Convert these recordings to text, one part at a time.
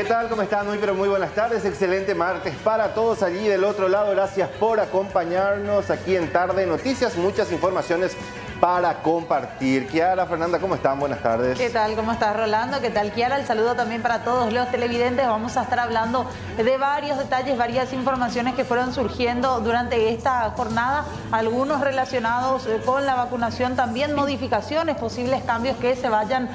tal? ¿Cómo están? Muy pero muy buenas tardes. Excelente martes para todos allí del otro lado. Gracias por acompañarnos aquí en Tarde Noticias. Muchas informaciones para compartir. Kiara, Fernanda, ¿cómo están? Buenas tardes. ¿Qué tal? ¿Cómo estás, Rolando? ¿Qué tal, Kiara? El saludo también para todos los televidentes. Vamos a estar hablando de varios detalles, varias informaciones que fueron surgiendo durante esta jornada. Algunos relacionados con la vacunación, también modificaciones, posibles cambios que se vayan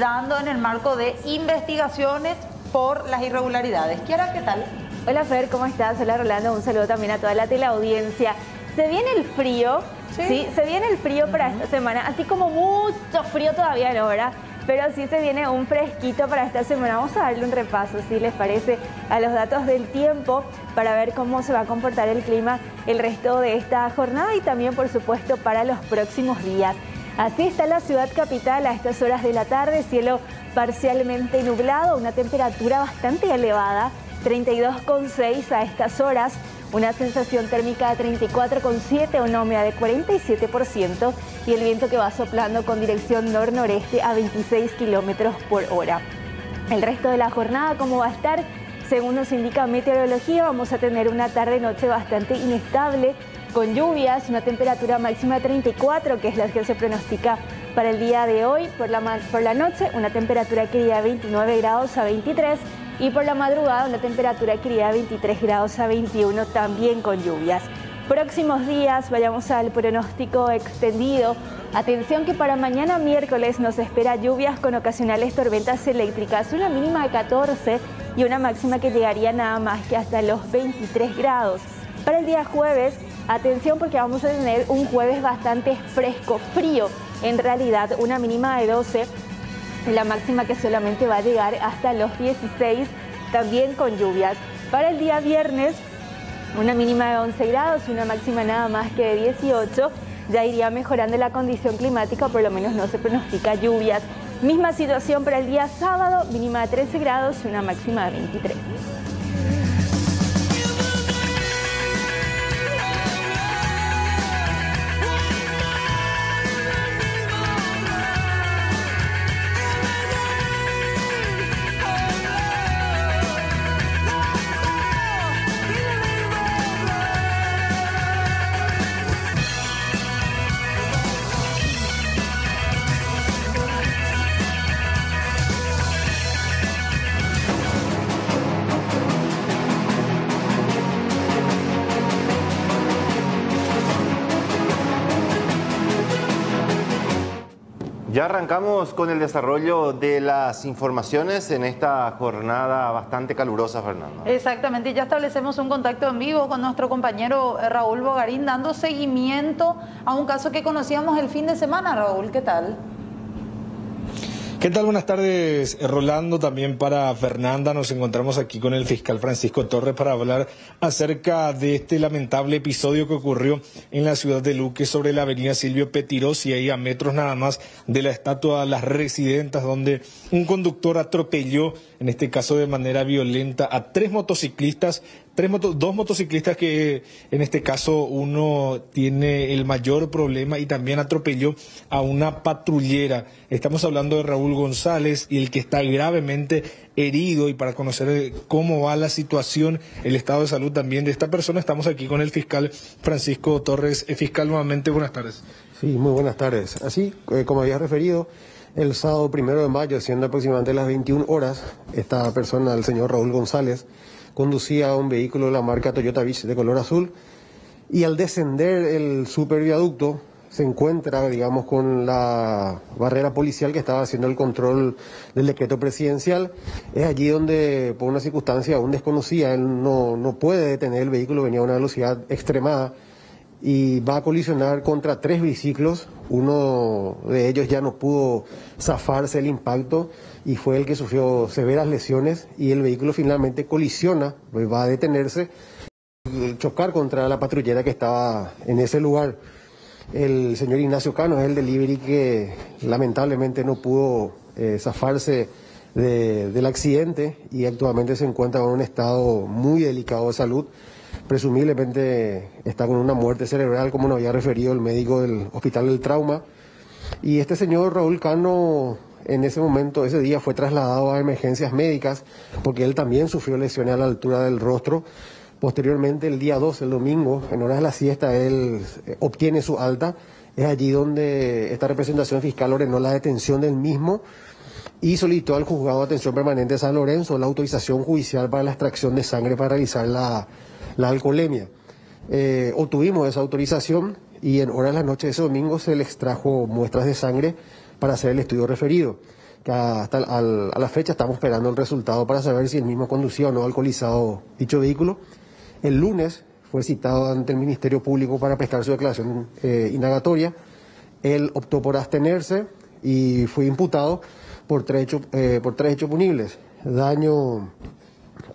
dando en el marco de investigaciones por las irregularidades. Kiara, ¿qué tal? Hola, Fer, ¿cómo estás? Hola, Rolando. Un saludo también a toda la teleaudiencia. Se viene el frío. Sí, se viene el frío para esta semana, así como mucho frío todavía no, ¿verdad? Pero sí se viene un fresquito para esta semana. Vamos a darle un repaso, si les parece, a los datos del tiempo para ver cómo se va a comportar el clima el resto de esta jornada y también, por supuesto, para los próximos días. Así está la ciudad capital a estas horas de la tarde, cielo parcialmente nublado, una temperatura bastante elevada, 32,6 a estas horas. Una sensación térmica de 34,7, una humedad de 47% y el viento que va soplando con dirección nor-noreste a 26 kilómetros por hora. El resto de la jornada, ¿cómo va a estar? Según nos indica meteorología, vamos a tener una tarde-noche bastante inestable, con lluvias, una temperatura máxima de 34, que es la que se pronostica para el día de hoy. Por la noche, una temperatura que iría de 29 grados a 23. Y por la madrugada una temperatura que iría de 23 grados a 21, también con lluvias. Próximos días, vayamos al pronóstico extendido. Atención que para mañana miércoles nos espera lluvias con ocasionales tormentas eléctricas, una mínima de 14 y una máxima que llegaría nada más que hasta los 23 grados. Para el día jueves, atención porque vamos a tener un jueves bastante fresco, frío, en realidad una mínima de 12. La máxima que solamente va a llegar hasta los 16, también con lluvias. Para el día viernes, una mínima de 11 grados, una máxima nada más que de 18. Ya iría mejorando la condición climática, por lo menos no se pronostica lluvias. Misma situación para el día sábado, mínima de 13 grados y una máxima de 23. Ya arrancamos con el desarrollo de las informaciones en esta jornada bastante calurosa, Fernando. Exactamente, ya establecemos un contacto en vivo con nuestro compañero Raúl Bogarín, dando seguimiento a un caso que conocíamos el fin de semana. Raúl, ¿qué tal? ¿Qué tal? Buenas tardes, Rolando. También para Fernanda, nos encontramos aquí con el fiscal Francisco Torres para hablar acerca de este lamentable episodio que ocurrió en la ciudad de Luque sobre la avenida Silvio Petirosi, ahí a metros nada más de la estatua Las Residentas, donde un conductor atropelló, en este caso de manera violenta, a tres motociclistas. Dos motociclistas que en este caso uno tiene el mayor problema y también atropelló a una patrullera. Estamos hablando de Raúl González y el que está gravemente herido, y para conocer cómo va la situación, el estado de salud también de esta persona, estamos aquí con el fiscal Francisco Torres. Fiscal, nuevamente buenas tardes. Sí, muy buenas tardes. Así, como había referido, el sábado 1 de mayo, siendo aproximadamente las 21 horas, esta persona, el señor Raúl González, conducía un vehículo de la marca Toyota Vitz de color azul y al descender el superviaducto se encuentra, digamos, con la barrera policial que estaba haciendo el control del decreto presidencial. Es allí donde, por una circunstancia aún desconocida, él no puede detener el vehículo, venía a una velocidad extremada y va a colisionar contra tres biciclos. Uno de ellos ya no pudo zafarse el impacto y fue el que sufrió severas lesiones, y el vehículo finalmente colisiona, pues va a detenerse, chocar contra la patrullera que estaba en ese lugar. El señor Ignacio Cano es el delivery que lamentablemente no pudo zafarse del accidente y actualmente se encuentra en un estado muy delicado de salud. Presumiblemente está con una muerte cerebral, como nos había referido el médico del Hospital del Trauma. Y este señor Raúl Cano en ese momento, ese día fue trasladado a emergencias médicas porque él también sufrió lesiones a la altura del rostro. Posteriormente, el día 2, el domingo, en horas de la siesta, él obtiene su alta. Es allí donde esta representación fiscal ordenó la detención del mismo y solicitó al juzgado de atención permanente de San Lorenzo la autorización judicial para la extracción de sangre para realizar la alcoholemia. Obtuvimos esa autorización y en horas de la noche de ese domingo se le extrajo muestras de sangre para hacer el estudio referido. Que hasta a la fecha estamos esperando el resultado para saber si el mismo conducía o no alcoholizado dicho vehículo. El lunes fue citado ante el Ministerio Público para prestar su declaración indagatoria. Él optó por abstenerse y fue imputado por tres hechos punibles: daño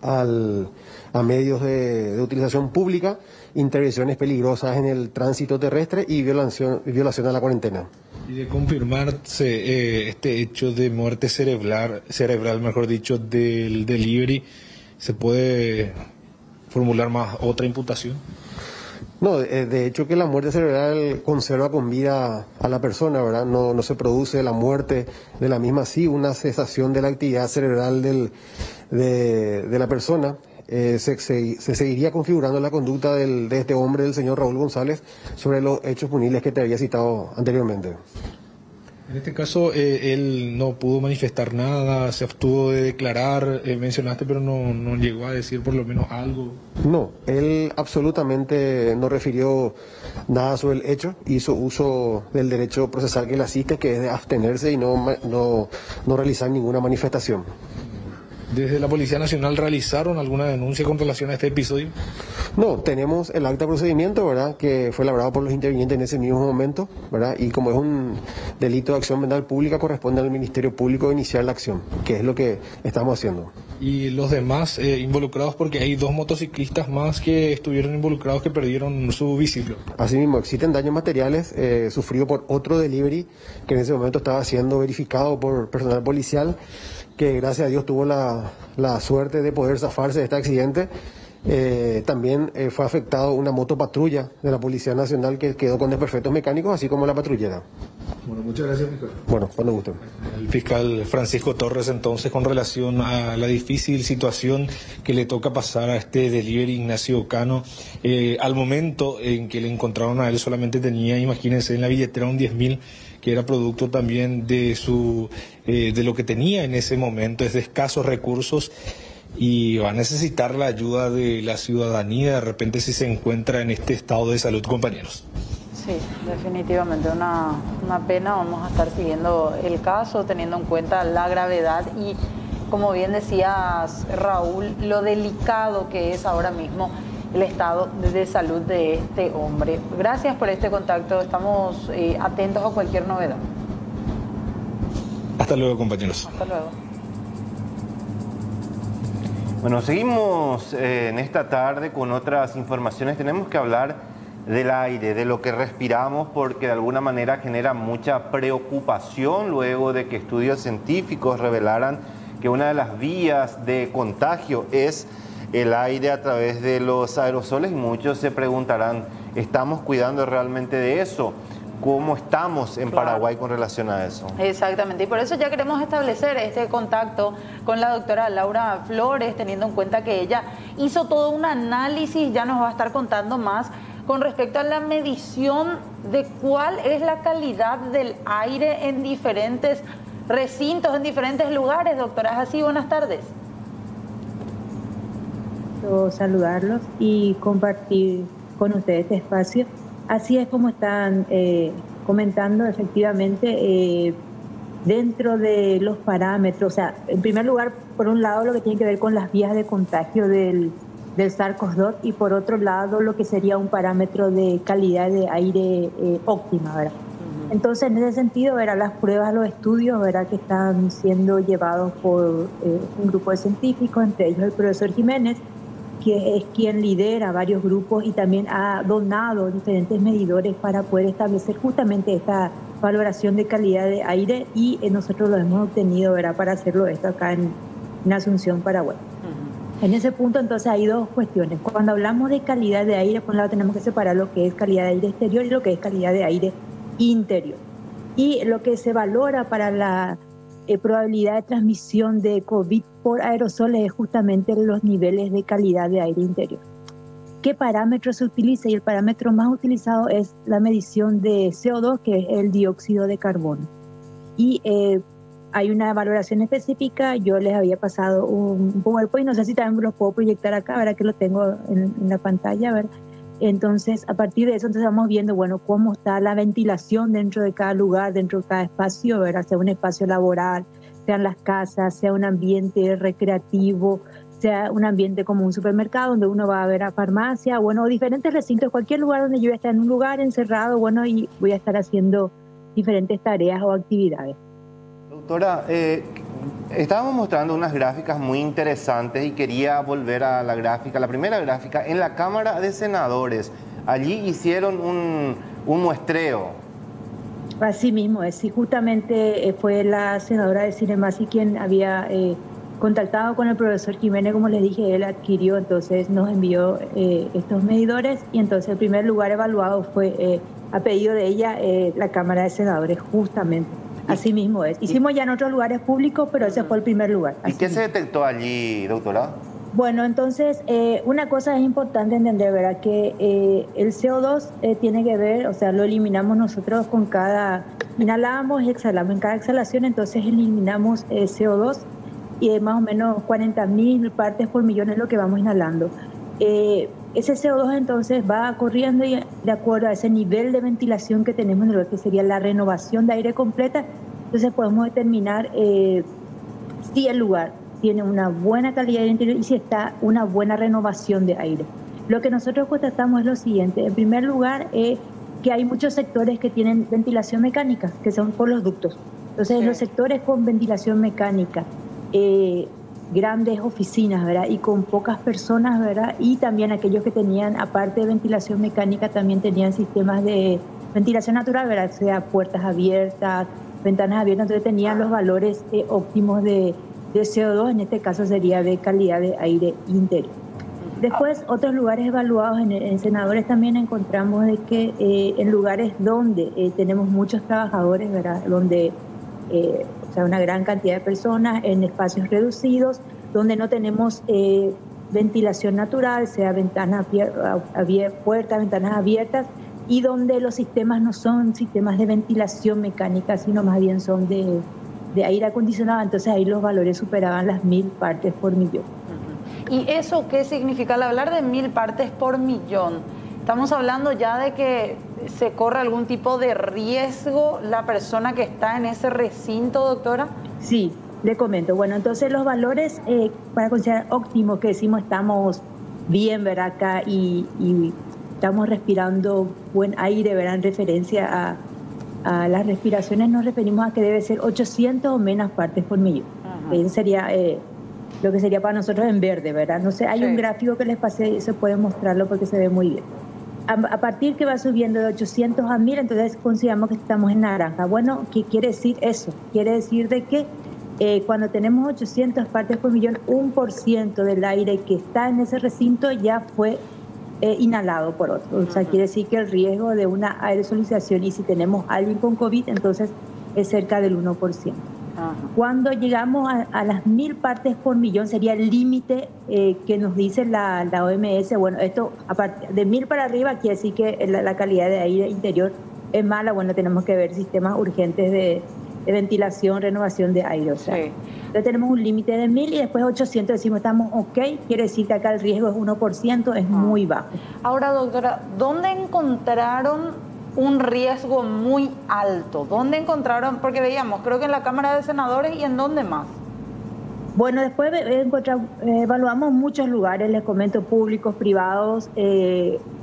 a medios de utilización pública, intervenciones peligrosas en el tránsito terrestre y violación a la cuarentena. Y de confirmarse este hecho de muerte cerebral, mejor dicho, del delivery, ¿se puede formular más otra imputación? No, de hecho que la muerte cerebral conserva con vida a la persona, ¿verdad? No se produce la muerte de la misma, sí, una cesación de la actividad cerebral de la persona. Se seguiría configurando la conducta de este hombre, del señor Raúl González, sobre los hechos punibles que te había citado anteriormente. En este caso, él no pudo manifestar nada, se abstuvo de declarar, mencionaste, pero no llegó a decir por lo menos algo. No, él absolutamente no refirió nada sobre el hecho, hizo uso del derecho procesal que le asiste, que es de abstenerse y no realizar ninguna manifestación. ¿Desde la Policía Nacional realizaron alguna denuncia con relación a este episodio? No, tenemos el acta de procedimiento, ¿verdad?, que fue elaborado por los intervinientes en ese mismo momento, ¿verdad? Y como es un delito de acción penal pública, corresponde al Ministerio Público iniciar la acción, que es lo que estamos haciendo. ¿Y los demás involucrados? Porque hay 2 motociclistas más que estuvieron involucrados que perdieron su vehículo. Asimismo, existen daños materiales sufridos por otro delivery que en ese momento estaba siendo verificado por personal policial, que gracias a Dios tuvo la suerte de poder zafarse de este accidente. También fue afectado una motopatrulla de la Policía Nacional que quedó con desperfectos mecánicos, así como la patrullera. Bueno, muchas gracias, fiscal. Bueno, cuando gusten. El fiscal Francisco Torres, entonces, con relación a la difícil situación que le toca pasar a este delivery Ignacio Cano, al momento en que le encontraron a él solamente tenía, imagínense, en la billetera un 10.000, que era producto también de lo que tenía en ese momento, es de escasos recursos, y va a necesitar la ayuda de la ciudadanía de repente si se encuentra en este estado de salud, compañeros. Sí, definitivamente una pena. Vamos a estar siguiendo el caso, teniendo en cuenta la gravedad y, como bien decías, Raúl, lo delicado que es ahora mismo el estado de salud de este hombre. Gracias por este contacto, estamos atentos a cualquier novedad. Hasta luego, compañeros. Hasta luego. Bueno, seguimos en esta tarde con otras informaciones. Tenemos que hablar del aire, de lo que respiramos, porque de alguna manera genera mucha preocupación luego de que estudios científicos revelaran que una de las vías de contagio es el aire a través de los aerosoles. Y muchos se preguntarán, ¿estamos cuidando realmente de eso? ¿Cómo estamos en Paraguay con relación a eso? Exactamente, y por eso ya queremos establecer este contacto con la doctora Laura Flores, teniendo en cuenta que ella hizo todo un análisis, ya nos va a estar contando más con respecto a la medición de cuál es la calidad del aire en diferentes recintos, en diferentes lugares. Doctora, ¿es así? Buenas tardes. Saludarlos y compartir con ustedes este espacio. Así es como están comentando, efectivamente, dentro de los parámetros, o sea, en primer lugar, por un lado, lo que tiene que ver con las vías de contagio del SARS-CoV-2 y por otro lado, lo que sería un parámetro de calidad de aire óptima, ¿verdad? Entonces, en ese sentido, ¿verdad?, las pruebas, los estudios, ¿verdad?, que están siendo llevados por un grupo de científicos, entre ellos el profesor Jiménez, que es quien lidera varios grupos y también ha donado diferentes medidores para poder establecer justamente esta valoración de calidad de aire, y nosotros lo hemos obtenido, ¿verdad?, para hacerlo esto acá en Asunción, Paraguay. En ese punto, entonces, hay 2 cuestiones. Cuando hablamos de calidad de aire, por un lado tenemos que separar lo que es calidad de aire exterior y lo que es calidad de aire interior. Y lo que se valora para probabilidad de transmisión de COVID por aerosoles es justamente los niveles de calidad de aire interior. ¿Qué parámetro se utiliza? Y el parámetro más utilizado es la medición de CO2, que es el dióxido de carbono. Y hay una valoración específica. Yo les había pasado un PowerPoint, no sé si también lo puedo proyectar acá, ¿verdad? Que lo tengo en la pantalla, ¿verdad? Entonces, a partir de eso, entonces vamos viendo, bueno, cómo está la ventilación dentro de cada lugar, dentro de cada espacio, ¿verdad? Sea un espacio laboral, sean las casas, sea un ambiente recreativo, sea un ambiente como un supermercado donde uno va a ver a farmacia, bueno, diferentes recintos, cualquier lugar donde yo voy a estar en un lugar encerrado, bueno, y voy a estar haciendo diferentes tareas o actividades. Doctora, estábamos mostrando unas gráficas muy interesantes y quería volver a la gráfica, la primera gráfica, en la Cámara de Senadores. Allí hicieron un muestreo. Así mismo es, y justamente fue la senadora de Cinemasi quien había contactado con el profesor Jiménez, como les dije, él adquirió, entonces nos envió estos medidores y entonces el primer lugar evaluado fue a pedido de ella la Cámara de Senadores, justamente. Así mismo es. Hicimos ya en otros lugares públicos, pero ese fue el primer lugar. ¿Y qué se detectó allí, doctora? Bueno, entonces, una cosa es importante entender, ¿verdad? Que el CO2 tiene que ver, o sea, lo eliminamos nosotros con cada... Inhalamos y exhalamos. En cada exhalación, entonces, eliminamos CO2 y más o menos 40.000 partes por millón es lo que vamos inhalando. Ese CO2 entonces va corriendo y de acuerdo a ese nivel de ventilación que tenemos, en lo que sería la renovación de aire completa, entonces podemos determinar si el lugar tiene una buena calidad de interior y si está una buena renovación de aire. Lo que nosotros constatamos es lo siguiente. En primer lugar, que hay muchos sectores que tienen ventilación mecánica, que son por los ductos. Entonces, sí, los sectores con ventilación mecánica, grandes oficinas, ¿verdad? Y con pocas personas, ¿verdad? Y también aquellos que tenían, aparte de ventilación mecánica, también tenían sistemas de ventilación natural, ¿verdad? O sea, puertas abiertas, ventanas abiertas, entonces tenían los valores óptimos de CO2, en este caso sería de calidad de aire interior. Después, otros lugares evaluados en senadores también encontramos de que en lugares donde tenemos muchos trabajadores, ¿verdad? Donde o sea, una gran cantidad de personas en espacios reducidos, donde no tenemos ventilación natural, sea ventanas puertas, ventanas abiertas, y donde los sistemas no son sistemas de ventilación mecánica, sino más bien son de aire acondicionado, entonces ahí los valores superaban las 1000 partes por millón. ¿Y eso qué significa? Al hablar de 1000 partes por millón, estamos hablando ya de que se corre algún tipo de riesgo la persona que está en ese recinto, doctora. Sí, le comento. Bueno, entonces los valores para considerar óptimos, que decimos estamos bien, ¿verdad? Acá y estamos respirando buen aire, ¿verdad? En referencia a las respiraciones nos referimos a que debe ser 800 o menos partes por millón. Eso sería lo que sería para nosotros en verde, ¿verdad? No sé, hay un gráfico que les pasé, se puede mostrarlo porque se ve muy bien. A partir que va subiendo de 800 a 1000, entonces consideramos que estamos en naranja. Bueno, ¿qué quiere decir eso? Quiere decir de que cuando tenemos 800 partes por millón, 1% del aire que está en ese recinto ya fue inhalado por otro. O sea, quiere decir que el riesgo de una aerosolización, y si tenemos alguien con COVID, entonces es cerca del 1%. Cuando llegamos a las 1000 partes por millón, sería el límite que nos dice la OMS. Bueno, esto de 1000 para arriba quiere decir que la calidad de aire interior es mala. Bueno, tenemos que ver sistemas urgentes de ventilación, renovación de aire. O sea, entonces tenemos un límite de 1000 y después 800 decimos estamos ok, quiere decir que acá el riesgo es 1%, es muy bajo. Ahora, doctora, ¿dónde encontraron un riesgo muy alto? ¿Dónde encontraron? Porque veíamos, creo que en la Cámara de Senadores, ¿y en dónde más? Bueno, después evaluamos muchos lugares, les comento, públicos, privados,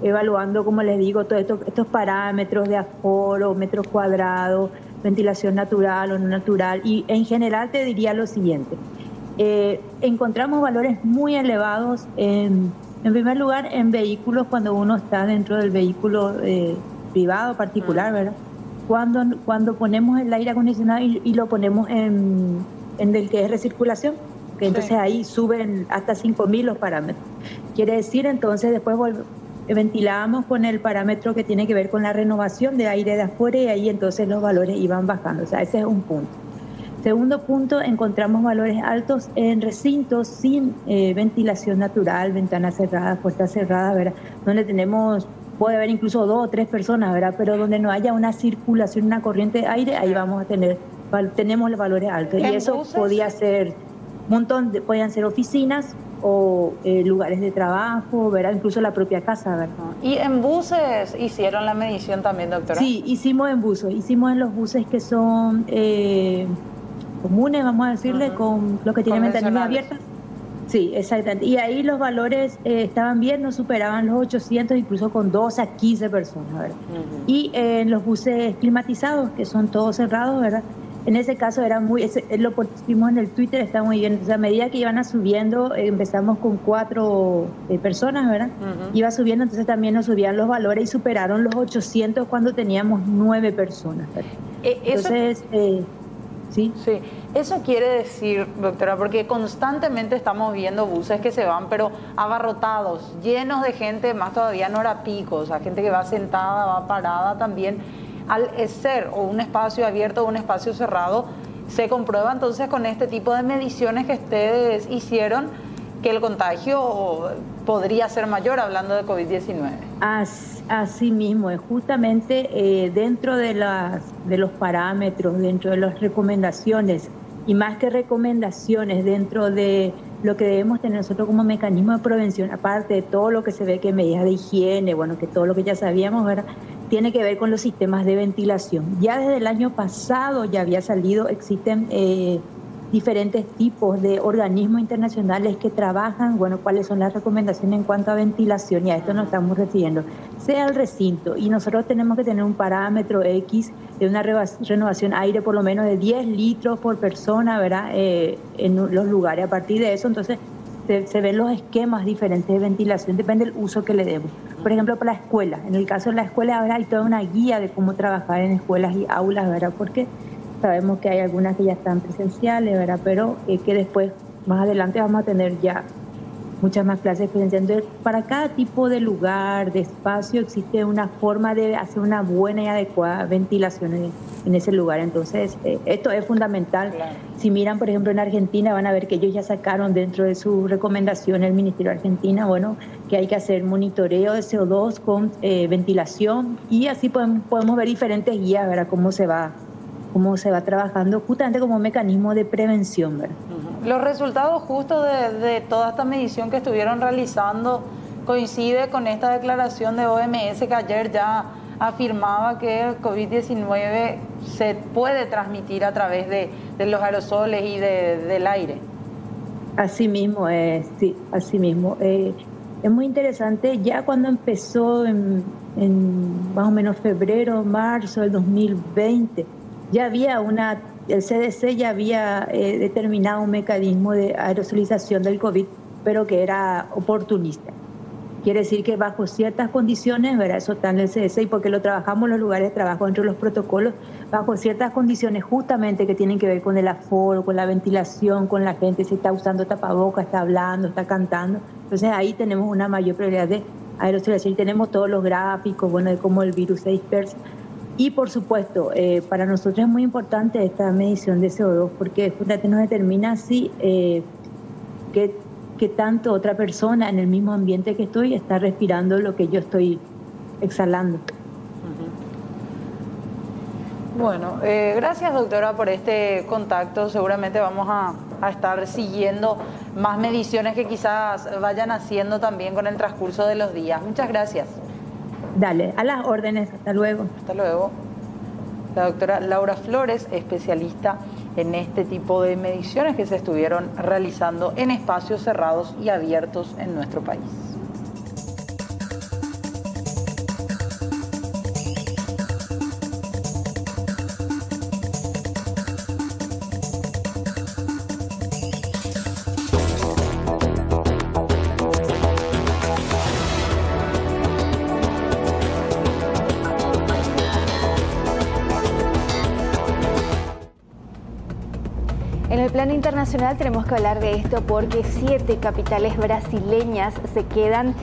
evaluando, como les digo, todos estos parámetros de aforo, metros cuadrados, ventilación natural o no natural, y en general te diría lo siguiente. Encontramos valores muy elevados, en primer lugar, en vehículos, cuando uno está dentro del vehículo privado, particular, ¿verdad? Cuando ponemos el aire acondicionado y lo ponemos en el que es recirculación, que entonces ahí suben hasta 5000 los parámetros. Quiere decir, entonces, después ventilamos con el parámetro que tiene que ver con la renovación de aire de afuera y ahí entonces los valores iban bajando. O sea, ese es un punto. Segundo punto, encontramos valores altos en recintos sin ventilación natural, ventanas cerradas, puertas cerradas, ¿verdad? Donde puede haber incluso 2 o 3 personas, ¿verdad? Pero donde no haya una circulación, una corriente de aire, ahí vamos a tenemos los valores altos. Y eso podía ser podían ser oficinas o lugares de trabajo, ¿verdad? Incluso la propia casa, ¿verdad? ¿Y en buses hicieron la medición también, doctora? Sí, hicimos en buses, hicimos en los buses que son comunes, vamos a decirle, con los que tienen ventanillas abiertas. Sí, exactamente. Y ahí los valores estaban bien, no superaban los 800, incluso con 12 a 15 personas, ¿verdad? Y en los buses climatizados, que son todos cerrados, ¿verdad? En ese caso lo pusimos en el Twitter, está muy bien. O sea, a medida que iban subiendo, empezamos con 4 personas, ¿verdad? Iba subiendo, entonces también nos subían los valores y superaron los 800 cuando teníamos 9 personas, ¿verdad? Entonces, ¿sí? Sí, eso quiere decir, doctora, porque constantemente estamos viendo buses que se van, pero abarrotados, llenos de gente, más todavía en hora pico, o sea, gente que va sentada, va parada también. Al ser o un espacio abierto o un espacio cerrado, se comprueba entonces con este tipo de mediciones que ustedes hicieron que el contagio podría ser mayor, hablando de COVID-19. Así mismo, justamente dentro de los parámetros, dentro de las recomendaciones, y más que recomendaciones, dentro de lo que debemos tener nosotros como mecanismo de prevención, aparte de todo lo que se ve que medidas de higiene, bueno, que todo lo que ya sabíamos, ¿verdad?, tiene que ver con los sistemas de ventilación. Ya desde el año pasado ya había salido, existen diferentes tipos de organismos internacionales que trabajan, bueno, cuáles son las recomendaciones en cuanto a ventilación, y a esto nos estamos refiriendo, sea el recinto, y nosotros tenemos que tener un parámetro X de una renovación aire por lo menos de 10 litros por persona, ¿verdad?, en los lugares. A partir de eso, entonces, se ven los esquemas diferentes de ventilación, depende del uso que le demos. Por ejemplo, para la escuela, en el caso de la escuela ahora hay toda una guía de cómo trabajar en escuelas y aulas, ¿verdad?, porque sabemos que hay algunas que ya están presenciales, ¿verdad?, pero que después, más adelante, vamos a tener ya muchas más clases presenciales. Entonces, para cada tipo de lugar, de espacio, existe una forma de hacer una buena y adecuada ventilación en ese lugar. Entonces, esto es fundamental. Claro. Si miran, por ejemplo, en Argentina, van a ver que ellos ya sacaron dentro de su recomendación, el Ministerio de Argentina, bueno, que hay que hacer monitoreo de CO2 con ventilación, y así podemos ver diferentes guías, ¿verdad?, cómo se va trabajando justamente como mecanismo de prevención, ¿verdad? Los resultados justos de toda esta medición que estuvieron realizando coincide con esta declaración de OMS que ayer ya afirmaba que el COVID-19 se puede transmitir a través de los aerosoles y del aire. Así mismo es, sí, así mismo. Es muy interesante, ya cuando empezó en más o menos febrero, marzo del 2020, ya había el CDC ya había determinado un mecanismo de aerosolización del COVID, pero que era oportunista. Quiere decir que bajo ciertas condiciones, ¿verdad?, eso está en el CDC, y porque lo trabajamos en los lugares de trabajo, dentro de los protocolos, bajo ciertas condiciones justamente que tienen que ver con el aforo, con la ventilación, con la gente, si está usando tapabocas, está hablando, está cantando. Entonces ahí tenemos una mayor probabilidad de aerosolización, y tenemos todos los gráficos, bueno, de cómo el virus se dispersa. Y por supuesto, para nosotros es muy importante esta medición de CO2, porque justamente nos determina si qué tanto otra persona en el mismo ambiente que estoy está respirando lo que yo estoy exhalando. Bueno, gracias, doctora, por este contacto. Seguramente vamos a estar siguiendo más mediciones que quizás vayan haciendo también con el transcurso de los días. Muchas gracias. Dale, a las órdenes. Hasta luego. Hasta luego. La doctora Laura Flores, especialista en este tipo de mediciones que se estuvieron realizando en espacios cerrados y abiertos en nuestro país. En el plano internacional tenemos que hablar de esto porque 7 capitales brasileñas se quedan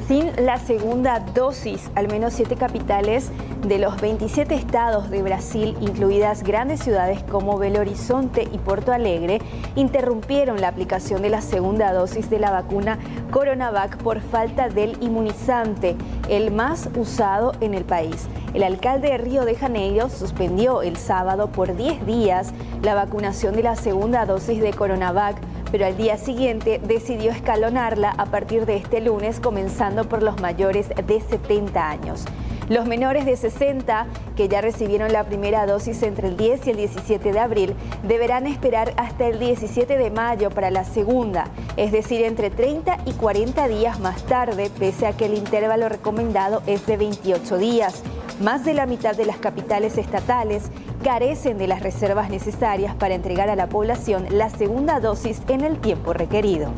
sin la segunda dosis. Al menos 7 capitales de los 27 estados de Brasil, incluidas grandes ciudades como Belo Horizonte y Porto Alegre, interrumpieron la aplicación de la segunda dosis de la vacuna Coronavac por falta del inmunizante, el más usado en el país. El alcalde de Río de Janeiro suspendió el sábado por 10 días la vacunación de la segunda dosis de Coronavac, pero al día siguiente decidió escalonarla a partir de este lunes, comenzando por los mayores de 70 años. Los menores de 60, que ya recibieron la primera dosis entre el 10 y el 17 de abril, deberán esperar hasta el 17 de mayo para la segunda, es decir, entre 30 y 40 días más tarde, pese a que el intervalo recomendado es de 28 días. Más de la mitad de las capitales estatales carecen de las reservas necesarias para entregar a la población la segunda dosis en el tiempo requerido.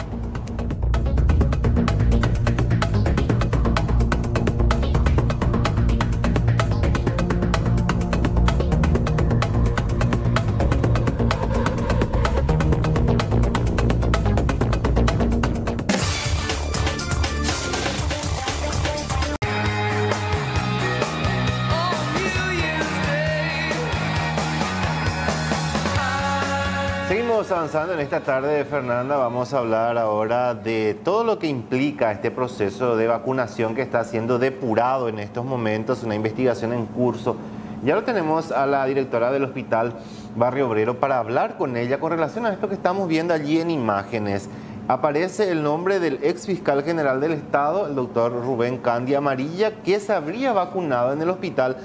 Seguimos avanzando en esta tarde, Fernanda. Vamos a hablar ahora de todo lo que implica este proceso de vacunación que está siendo depurado en estos momentos, una investigación en curso. Ya lo tenemos a la directora del Hospital Barrio Obrero para hablar con ella con relación a esto que estamos viendo allí en imágenes. Aparece el nombre del ex fiscal general del Estado, el doctor Rubén Candia Amarilla, que se habría vacunado en el Hospital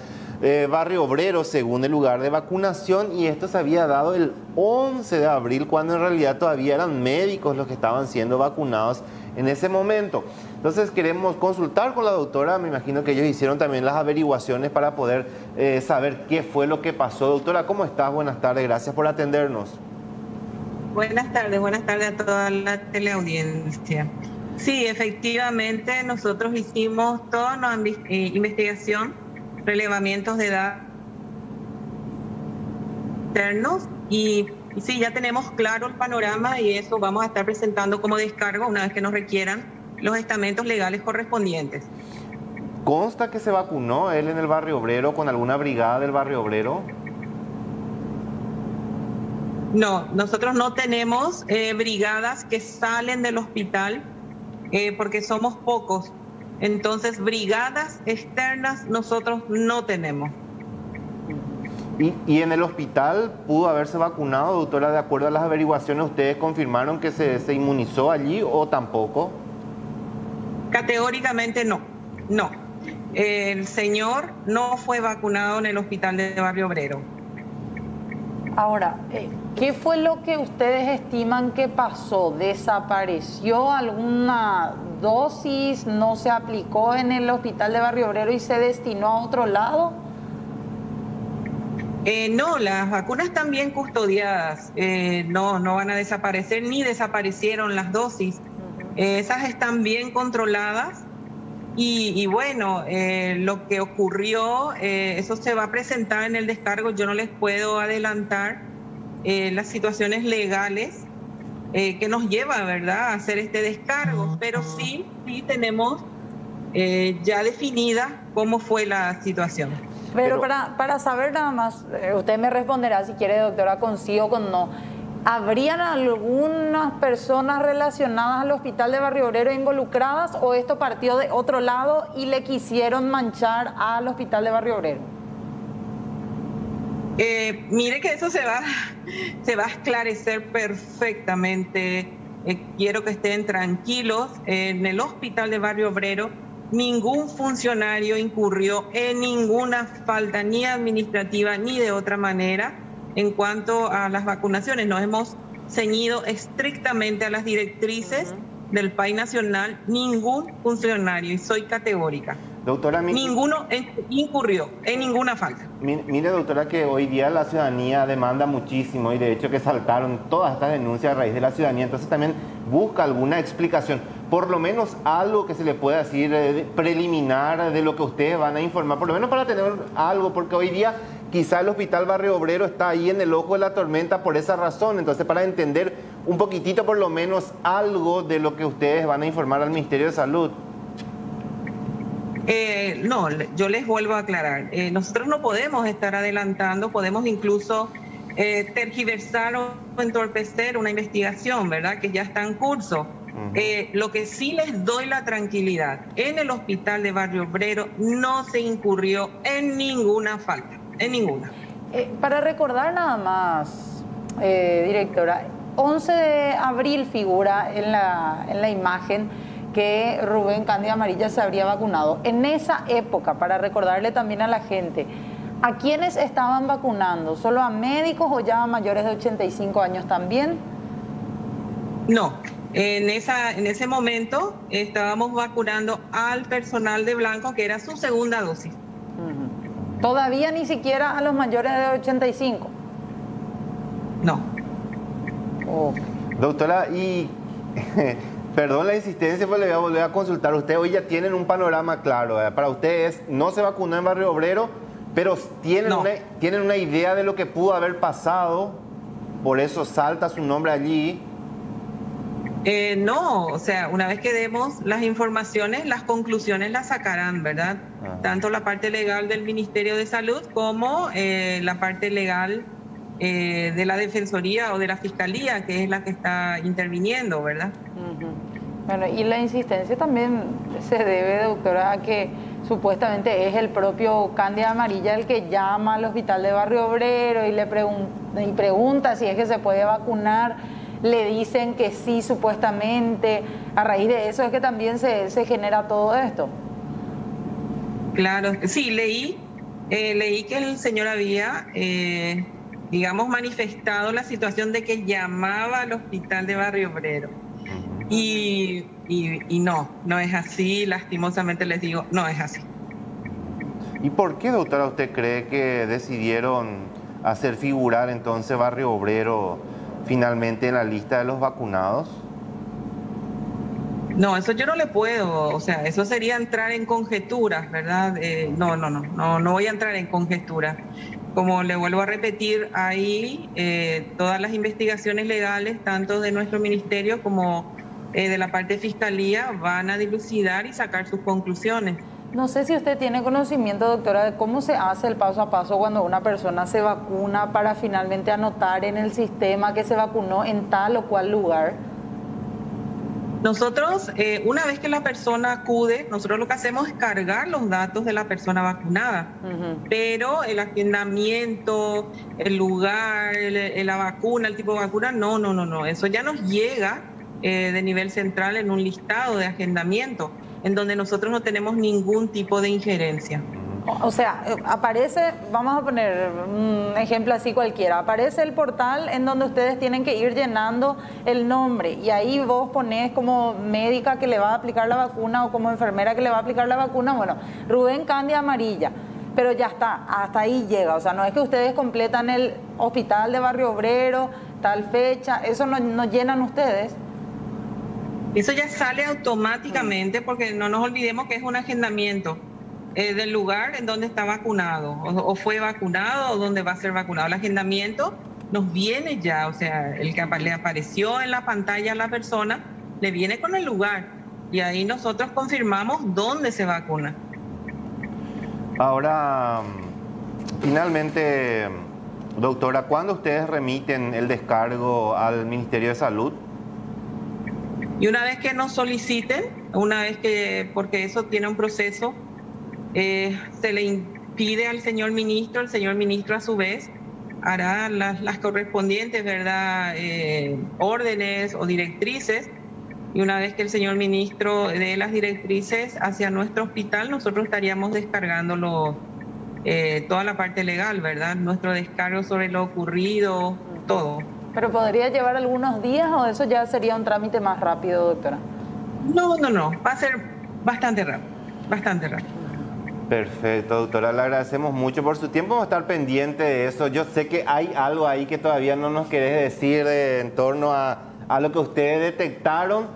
Barrio Obrero según el lugar de vacunación, y esto se había dado el 11 de abril cuando en realidad todavía eran médicos los que estaban siendo vacunados en ese momento. Entonces queremos consultar con la doctora, me imagino que ellos hicieron también las averiguaciones para poder saber qué fue lo que pasó. Doctora, ¿cómo estás? Buenas tardes, gracias por atendernos. Buenas tardes a toda la teleaudiencia. Sí, efectivamente nosotros hicimos toda una investigación, relevamientos de datos internos y sí, ya tenemos claro el panorama y eso vamos a estar presentando como descargo una vez que nos requieran los estamentos legales correspondientes. ¿Consta que se vacunó él en el Barrio Obrero con alguna brigada del Barrio Obrero? No, nosotros no tenemos brigadas que salen del hospital porque somos pocos. Entonces, brigadas externas nosotros no tenemos. ¿Y en el hospital pudo haberse vacunado, doctora? De acuerdo a las averiguaciones, ¿ustedes confirmaron que se inmunizó allí o tampoco? Categóricamente no, no. El señor no fue vacunado en el hospital de Barrio Obrero. Ahora, ¿qué fue lo que ustedes estiman que pasó? ¿Desapareció alguna dosis? ¿No se aplicó en el hospital de Barrio Obrero y se destinó a otro lado? No, las vacunas están bien custodiadas. No van a desaparecer ni desaparecieron las dosis. Esas están bien controladas. Y bueno, lo que ocurrió, eso se va a presentar en el descargo. Yo no les puedo adelantar las situaciones legales que nos lleva, ¿verdad?, a hacer este descargo. Pero sí tenemos ya definida cómo fue la situación. Pero para saber nada más, usted me responderá si quiere, doctora, con sí o con no. ¿Habrían algunas personas relacionadas al hospital de Barrio Obrero involucradas o esto partió de otro lado y le quisieron manchar al hospital de Barrio Obrero? Mire que eso se va a esclarecer perfectamente. Quiero que estén tranquilos. En el hospital de Barrio Obrero ningún funcionario incurrió en ninguna falta, ni administrativa ni de otra manera. En cuanto a las vacunaciones, nos hemos ceñido estrictamente a las directrices del PAI nacional. Ningún funcionario, y soy categórica, doctora, ninguno incurrió en ninguna falta. Mire, doctora, que hoy día la ciudadanía demanda muchísimo y de hecho que saltaron todas estas denuncias a raíz de la ciudadanía, entonces también busca alguna explicación, por lo menos algo que se le pueda decir preliminar de lo que ustedes van a informar, por lo menos para tener algo, porque hoy día quizá el hospital Barrio Obrero está ahí en el ojo de la tormenta por esa razón. Entonces, para entender un poquitito, por lo menos, algo de lo que ustedes van a informar al Ministerio de Salud. No, yo les vuelvo a aclarar. Nosotros no podemos estar adelantando, podemos incluso tergiversar o entorpecer una investigación, ¿verdad? Que ya está en curso. Lo que sí les doy la tranquilidad, en el hospital de Barrio Obrero no se incurrió en ninguna falta, en ninguna. Para recordar nada más, directora, 11 de abril figura en la imagen que Rubén Cándida Amarilla se habría vacunado. En esa época, para recordarle también a la gente, ¿a quiénes estaban vacunando? ¿Solo a médicos o ya a mayores de 85 años también? No, en ese momento estábamos vacunando al personal de blanco, que era su segunda dosis. ¿Todavía ni siquiera a los mayores de 85? No. Doctora, y perdón la insistencia, pues le voy a volver a consultar. Ustedes hoy ya tienen un panorama claro, ¿verdad? Para ustedes no se vacunó en Barrio Obrero, pero tienen una idea de lo que pudo haber pasado, por eso salta su nombre allí. No, o sea, una vez que demos las informaciones, las conclusiones las sacarán, ¿verdad? Tanto la parte legal del Ministerio de Salud como la parte legal de la Defensoría o de la Fiscalía, que es la que está interviniendo, ¿verdad? Bueno, y la insistencia también se debe, doctora, a que supuestamente es el propio Cándida Amarilla el que llama al hospital de Barrio Obrero y le pregunta si es que se puede vacunar. Le dicen que sí, supuestamente. A raíz de eso es que también se genera todo esto. Claro, sí, leí que el señor había, digamos, manifestado la situación de que llamaba al hospital de Barrio Obrero. Y no es así, lastimosamente les digo, no es así. ¿Y por qué, doctora, usted cree que decidieron hacer figurar entonces Barrio Obrero finalmente en la lista de los vacunados? No, eso yo no le puedo, o sea, eso sería entrar en conjeturas, ¿verdad? No voy a entrar en conjeturas. Como le vuelvo a repetir, ahí todas las investigaciones legales, tanto de nuestro ministerio como de la parte de Fiscalía, van a dilucidar y sacar sus conclusiones. No sé si usted tiene conocimiento, doctora, de cómo se hace el paso a paso cuando una persona se vacuna para finalmente anotar en el sistema que se vacunó en tal o cual lugar. Nosotros, una vez que la persona acude, nosotros lo que hacemos es cargar los datos de la persona vacunada, pero el agendamiento, el lugar, la vacuna, el tipo de vacuna, no, eso ya nos llega de nivel central en un listado de agendamiento, en donde nosotros no tenemos ningún tipo de injerencia. O sea, aparece, vamos a poner un ejemplo así cualquiera, aparece el portal en donde ustedes tienen que ir llenando el nombre y ahí vos ponés como médica que le va a aplicar la vacuna o como enfermera que le va a aplicar la vacuna, bueno, Rubén Cándida Amarilla, pero ya está, hasta ahí llega, o sea, no es que ustedes completan el hospital de Barrio Obrero, tal fecha, eso no llenan ustedes. Eso ya sale automáticamente porque no nos olvidemos que es un agendamiento del lugar en donde está vacunado o fue vacunado o donde va a ser vacunado. El agendamiento nos viene ya, o sea, el que le apareció en la pantalla a la persona, le viene con el lugar y ahí nosotros confirmamos dónde se vacuna. Ahora, finalmente, doctora, ¿cuándo ustedes remiten el descargo al Ministerio de Salud? Y una vez que nos soliciten, porque eso tiene un proceso, se le pide al señor ministro, el señor ministro a su vez hará las correspondientes, ¿verdad?, órdenes o directrices, y una vez que el señor ministro dé las directrices hacia nuestro hospital, nosotros estaríamos descargándolo, toda la parte legal, ¿verdad?, nuestro descargo sobre lo ocurrido, todo. ¿Pero podría llevar algunos días o eso ya sería un trámite más rápido, doctora? No, va a ser bastante rápido. Perfecto, doctora, le agradecemos mucho por su tiempo. Vamos a estar pendiente de eso. Yo sé que hay algo ahí que todavía no nos querés decir en torno a lo que ustedes detectaron,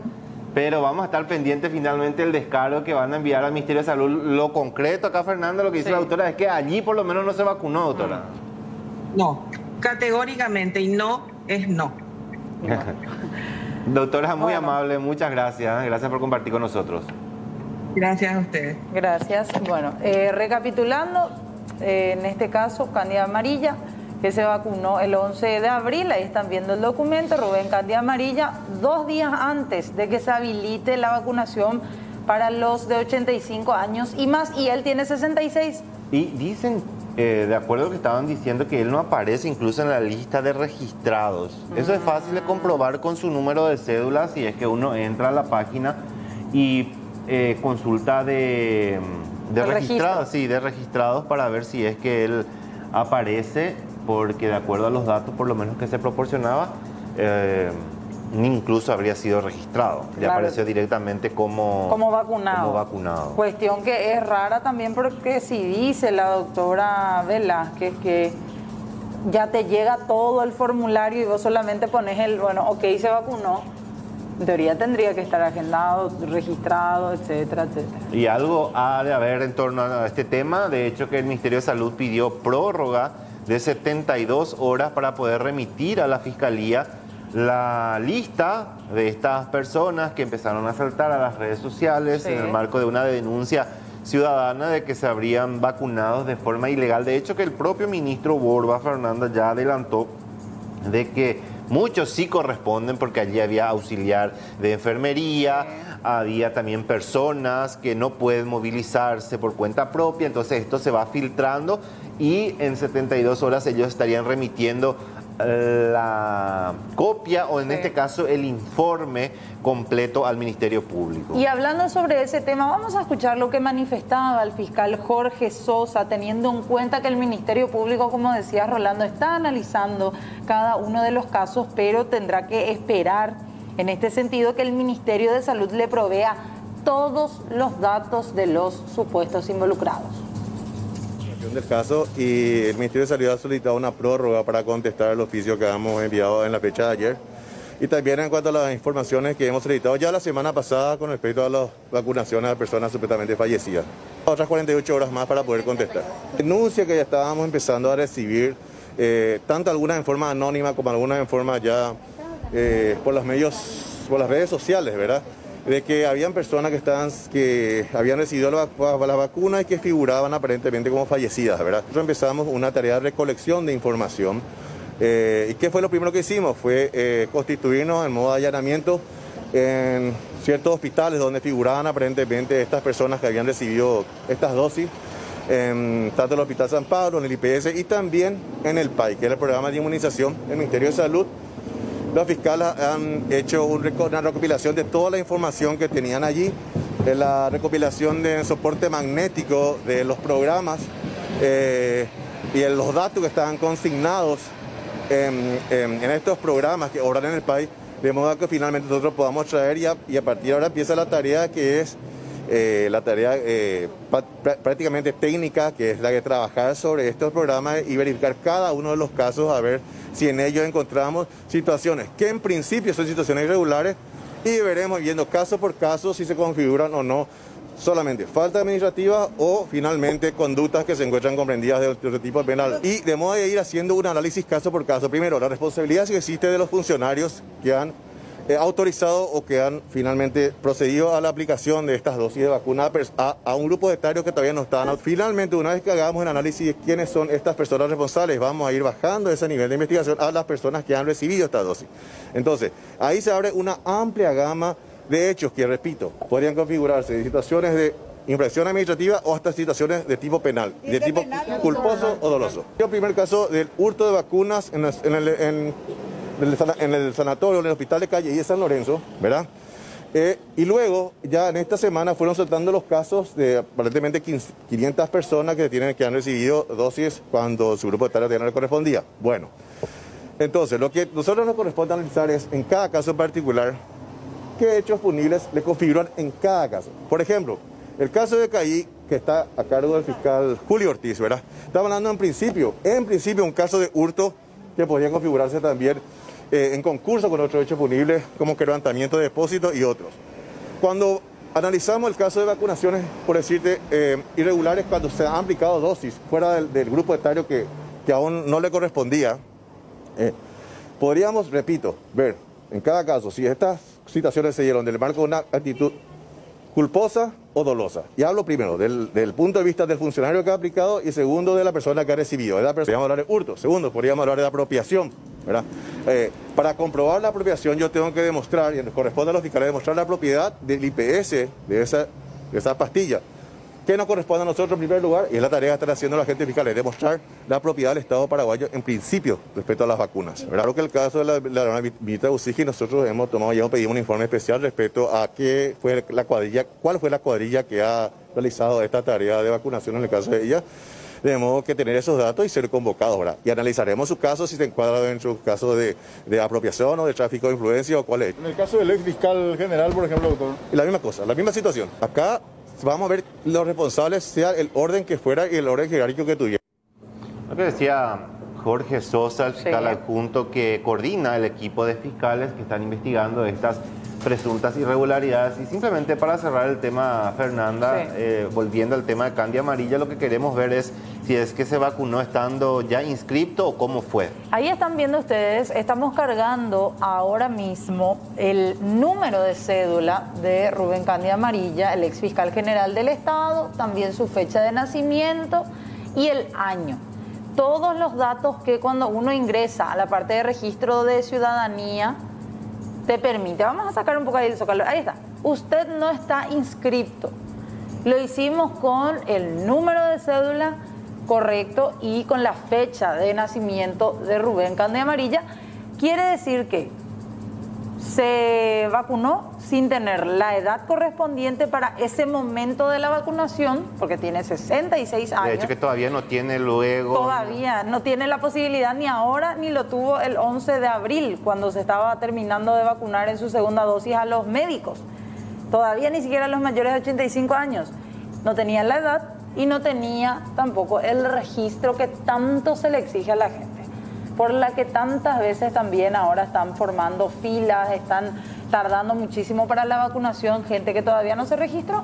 pero vamos a estar pendientes finalmente del descargo que van a enviar al Ministerio de Salud. Lo concreto acá, Fernanda, lo que dice la doctora es que allí por lo menos no se vacunó, doctora. No, categóricamente, y no es no. Doctora, muy amable, muchas gracias. Gracias por compartir con nosotros. Gracias a ustedes. Gracias. Bueno, recapitulando, en este caso, Cándida Amarilla, que se vacunó el 11 de abril, ahí están viendo el documento, Rubén Cándida Amarilla, 2 días antes de que se habilite la vacunación para los de 85 años y más, y él tiene 66. Y dicen, de acuerdo a lo que estaban diciendo, que él no aparece incluso en la lista de registrados. Eso es fácil de comprobar con su número de cédula, si es que uno entra a la página y consulta de registrados, sí, de registrados, para ver si es que él aparece, porque de acuerdo a los datos, por lo menos que se proporcionaba, incluso habría sido registrado. Ya Claro. apareció directamente como vacunado. Cuestión que es rara también, porque si dice la doctora Velázquez que ya te llega todo el formulario y vos solamente pones ok, se vacunó, en teoría tendría que estar agendado, registrado, etcétera, etcétera. Y algo ha de haber en torno a este tema. De hecho, que el Ministerio de Salud pidió prórroga de 72 horas para poder remitir a la Fiscalía la lista de estas personas que empezaron a saltar a las redes sociales en el marco de una denuncia ciudadana de que se habrían vacunado de forma ilegal. De hecho, que el propio ministro Borba Fernanda ya adelantó de que muchos sí corresponden, porque allí había auxiliar de enfermería, había también personas que no pueden movilizarse por cuenta propia, entonces esto se va filtrando y en 72 horas ellos estarían remitiendo la copia o en este caso el informe completo al Ministerio Público. Y hablando sobre ese tema, vamos a escuchar lo que manifestaba el fiscal Jorge Sosa, teniendo en cuenta que el Ministerio Público, como decía Rolando, está analizando cada uno de los casos, pero tendrá que esperar en este sentido que el Ministerio de Salud le provea todos los datos de los supuestos involucrados. Del caso, y el Ministerio de Salud ha solicitado una prórroga para contestar el oficio que hemos enviado en la fecha de ayer, y también en cuanto a las informaciones que hemos solicitado ya la semana pasada con respecto a las vacunaciones de personas supuestamente fallecidas. Otras 48 horas más para poder contestar. Denuncia que ya estábamos empezando a recibir, tanto algunas en forma anónima como algunas en forma ya por los medios, por las redes sociales, ¿verdad?, de que habían personas que habían recibido las vacunas y que figuraban aparentemente como fallecidas, ¿verdad? Nosotros empezamos una tarea de recolección de información. ¿Y qué fue lo primero que hicimos? Fue constituirnos en modo de allanamiento en ciertos hospitales donde figuraban aparentemente estas personas que habían recibido estas dosis, tanto en el Hospital San Pablo, en el IPS y también en el PAI, que es el programa de inmunización del Ministerio de Salud. Los fiscales han hecho una recopilación de toda la información que tenían allí, de la recopilación de soporte magnético de los programas y de los datos que estaban consignados en estos programas que obran en el país, de modo que finalmente nosotros podamos traer y a partir de ahora empieza la tarea que es la tarea prácticamente técnica, que es la de trabajar sobre estos programas y verificar cada uno de los casos, a ver si en ellos encontramos situaciones que en principio son situaciones irregulares, y veremos viendo caso por caso si se configuran o no solamente falta administrativa o finalmente conductas que se encuentran comprendidas de otro tipo penal. Y de modo de ir haciendo un análisis caso por caso. Primero, la responsabilidad si existe de los funcionarios que han autorizado o que han finalmente procedido a la aplicación de estas dosis de vacuna a un grupo de etarios que todavía no están. Finalmente, una vez que hagamos el análisis de quiénes son estas personas responsables, vamos a ir bajando ese nivel de investigación a las personas que han recibido esta dosis. Entonces, ahí se abre una amplia gama de hechos que, repito, podrían configurarse de situaciones de infracción administrativa o hasta situaciones de tipo penal, de tipo culposo o doloso. El primer caso del hurto de vacunas en el sanatorio, en el hospital de Calle y de San Lorenzo, ¿verdad? Y luego, ya en esta semana fueron soltando los casos de aparentemente 500 personas que han recibido dosis cuando su grupo etario no le correspondía. Bueno, entonces, lo que nosotros nos corresponde analizar es, en cada caso en particular, qué hechos punibles le configuran en cada caso. Por ejemplo, el caso de Caí, que está a cargo del fiscal Julio Ortiz, ¿verdad? Estamos hablando en principio un caso de hurto que podría configurarse también en concurso con otros hechos punibles como quebrantamiento de depósitos y otros. Cuando analizamos el caso de vacunaciones, por decirte, irregulares, cuando se han aplicado dosis fuera del grupo etario que aún no le correspondía, podríamos, repito, ver en cada caso si estas situaciones se dieron del marco de una actitud culposa o dolosa. Y hablo primero del punto de vista del funcionario que ha aplicado y segundo de la persona que ha recibido. Podríamos hablar de hurto. Segundo, podríamos hablar de apropiación, ¿verdad? Para comprobar la apropiación yo tengo que demostrar, y corresponde a los fiscales demostrar la propiedad del IPS de esa pastilla, que nos corresponde a nosotros en primer lugar, y es la tarea que están haciendo los agentes fiscales, demostrar la propiedad del Estado paraguayo en principio respecto a las vacunas. Claro que el caso de la ministra Busigi, nosotros hemos pedimos un informe especial respecto a cuál fue la cuadrilla que ha realizado esta tarea de vacunación en el caso de ella. Tenemos que tener esos datos y ser convocados, ¿verdad? Y analizaremos su caso si se encuadra dentro de un caso de apropiación o de tráfico de influencia o cuál es. En el caso del ex fiscal general, por ejemplo, doctor. Y la misma cosa, la misma situación. Acá vamos a ver los responsables, sea el orden que fuera y el orden jerárquico que tuviera. Lo que decía Jorge Sosa, el fiscal adjunto que coordina el equipo de fiscales que están investigando estas presuntas irregularidades. Y simplemente para cerrar el tema, Fernanda, volviendo al tema de Candia Amarilla, lo que queremos ver es si es que se vacunó estando ya inscripto o cómo fue. Ahí están viendo ustedes, estamos cargando ahora mismo el número de cédula de Rubén Candia Amarilla, el ex fiscal general del Estado, también su fecha de nacimiento y el año. Todos los datos que cuando uno ingresa a la parte de registro de ciudadanía te permite. Vamos a sacar un poco ahí el zócalo. Ahí está. Usted no está inscripto. Lo hicimos con el número de cédula correcto y con la fecha de nacimiento de Rubén Candia Amarilla. Quiere decir que se vacunó sin tener la edad correspondiente para ese momento de la vacunación, porque tiene 66 años. De hecho que todavía no tiene luego... Todavía no tiene la posibilidad ni ahora ni lo tuvo el 11 de abril, cuando se estaba terminando de vacunar en su segunda dosis a los médicos. Todavía ni siquiera los mayores de 85 años. No tenía la edad y no tenía tampoco el registro que tanto se le exige a la gente, por la que tantas veces también ahora están formando filas, están tardando muchísimo para la vacunación, gente que todavía no se registró.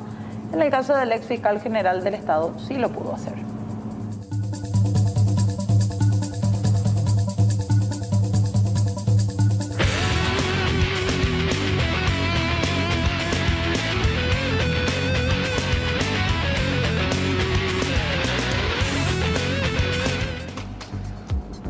En el caso del ex fiscal general del Estado sí lo pudo hacer.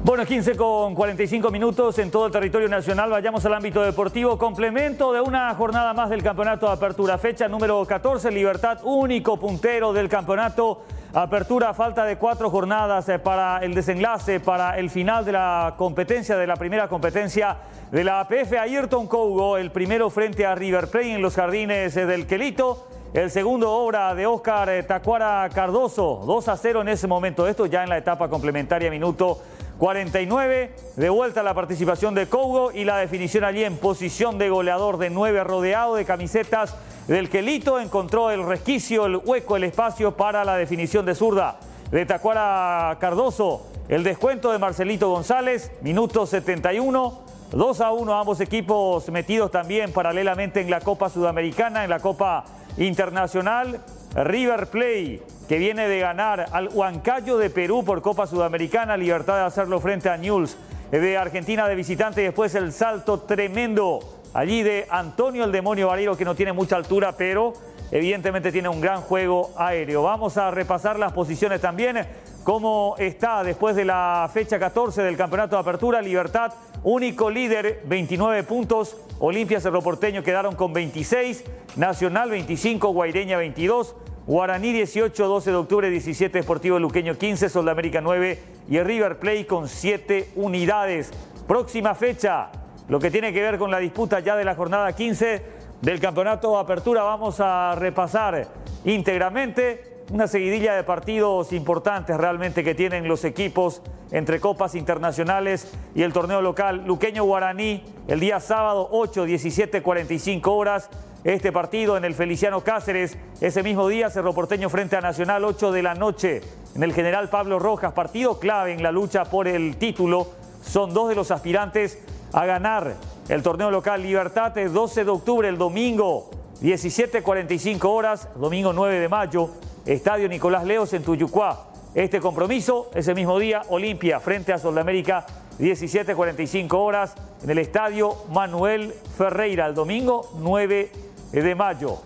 Bueno, 15:45 en todo el territorio nacional. Vayamos al ámbito deportivo. Complemento de una jornada más del campeonato de apertura. Fecha número 14, Libertad, único puntero del campeonato. Apertura, falta de 4 jornadas para el desenlace, para el final de la competencia, de la primera competencia de la APF. Ayrton Cougo, el primero frente a River Plate en los jardines del Quelito. El segundo, obra de Oscar Tacuara Cardoso, 2-0 en ese momento. Esto ya en la etapa complementaria, minuto 49, de vuelta la participación de Cougo y la definición allí en posición de goleador de 9, rodeado de camisetas del Quelito. Encontró el resquicio, el hueco, el espacio para la definición de zurda de Tacuara Cardoso. El descuento de Marcelito González, minuto 71, 2-1, ambos equipos metidos también paralelamente en la Copa Sudamericana, en la Copa Internacional. River Plate, que viene de ganar al Huancayo de Perú por Copa Sudamericana, Libertad de hacerlo frente a Newell's de Argentina de visitante, y después el salto tremendo allí de Antonio el Demonio Barreiro, que no tiene mucha altura, pero evidentemente tiene un gran juego aéreo. Vamos a repasar las posiciones también, cómo está después de la fecha 14 del campeonato de apertura. Libertad, único líder, 29 puntos. Olimpia, Cerro Porteño quedaron con 26. Nacional 25, Guaireña 22. Guaraní 18, 12 de octubre 17, Deportivo Luqueño 15, Sol de América 9 y River Plate con 7 unidades. Próxima fecha, lo que tiene que ver con la disputa ya de la jornada 15 del campeonato de apertura. Vamos a repasar íntegramente una seguidilla de partidos importantes realmente que tienen los equipos entre copas internacionales y el torneo local. Luqueño Guaraní el día sábado 8, 17, 45 horas. Este partido en el Feliciano Cáceres. Ese mismo día, Cerro Porteño frente a Nacional, 8 de la noche en el General Pablo Rojas. Partido clave en la lucha por el título. Son 2 de los aspirantes a ganar el torneo local. Libertad, 12 de octubre, el domingo, 17:45 horas, domingo 9 de mayo, Estadio Nicolás Leos en Tuyucuá. Este compromiso, ese mismo día, Olimpia frente a Sol de América, 17:45 horas en el Estadio Manuel Ferreira, el domingo 9 de mayo.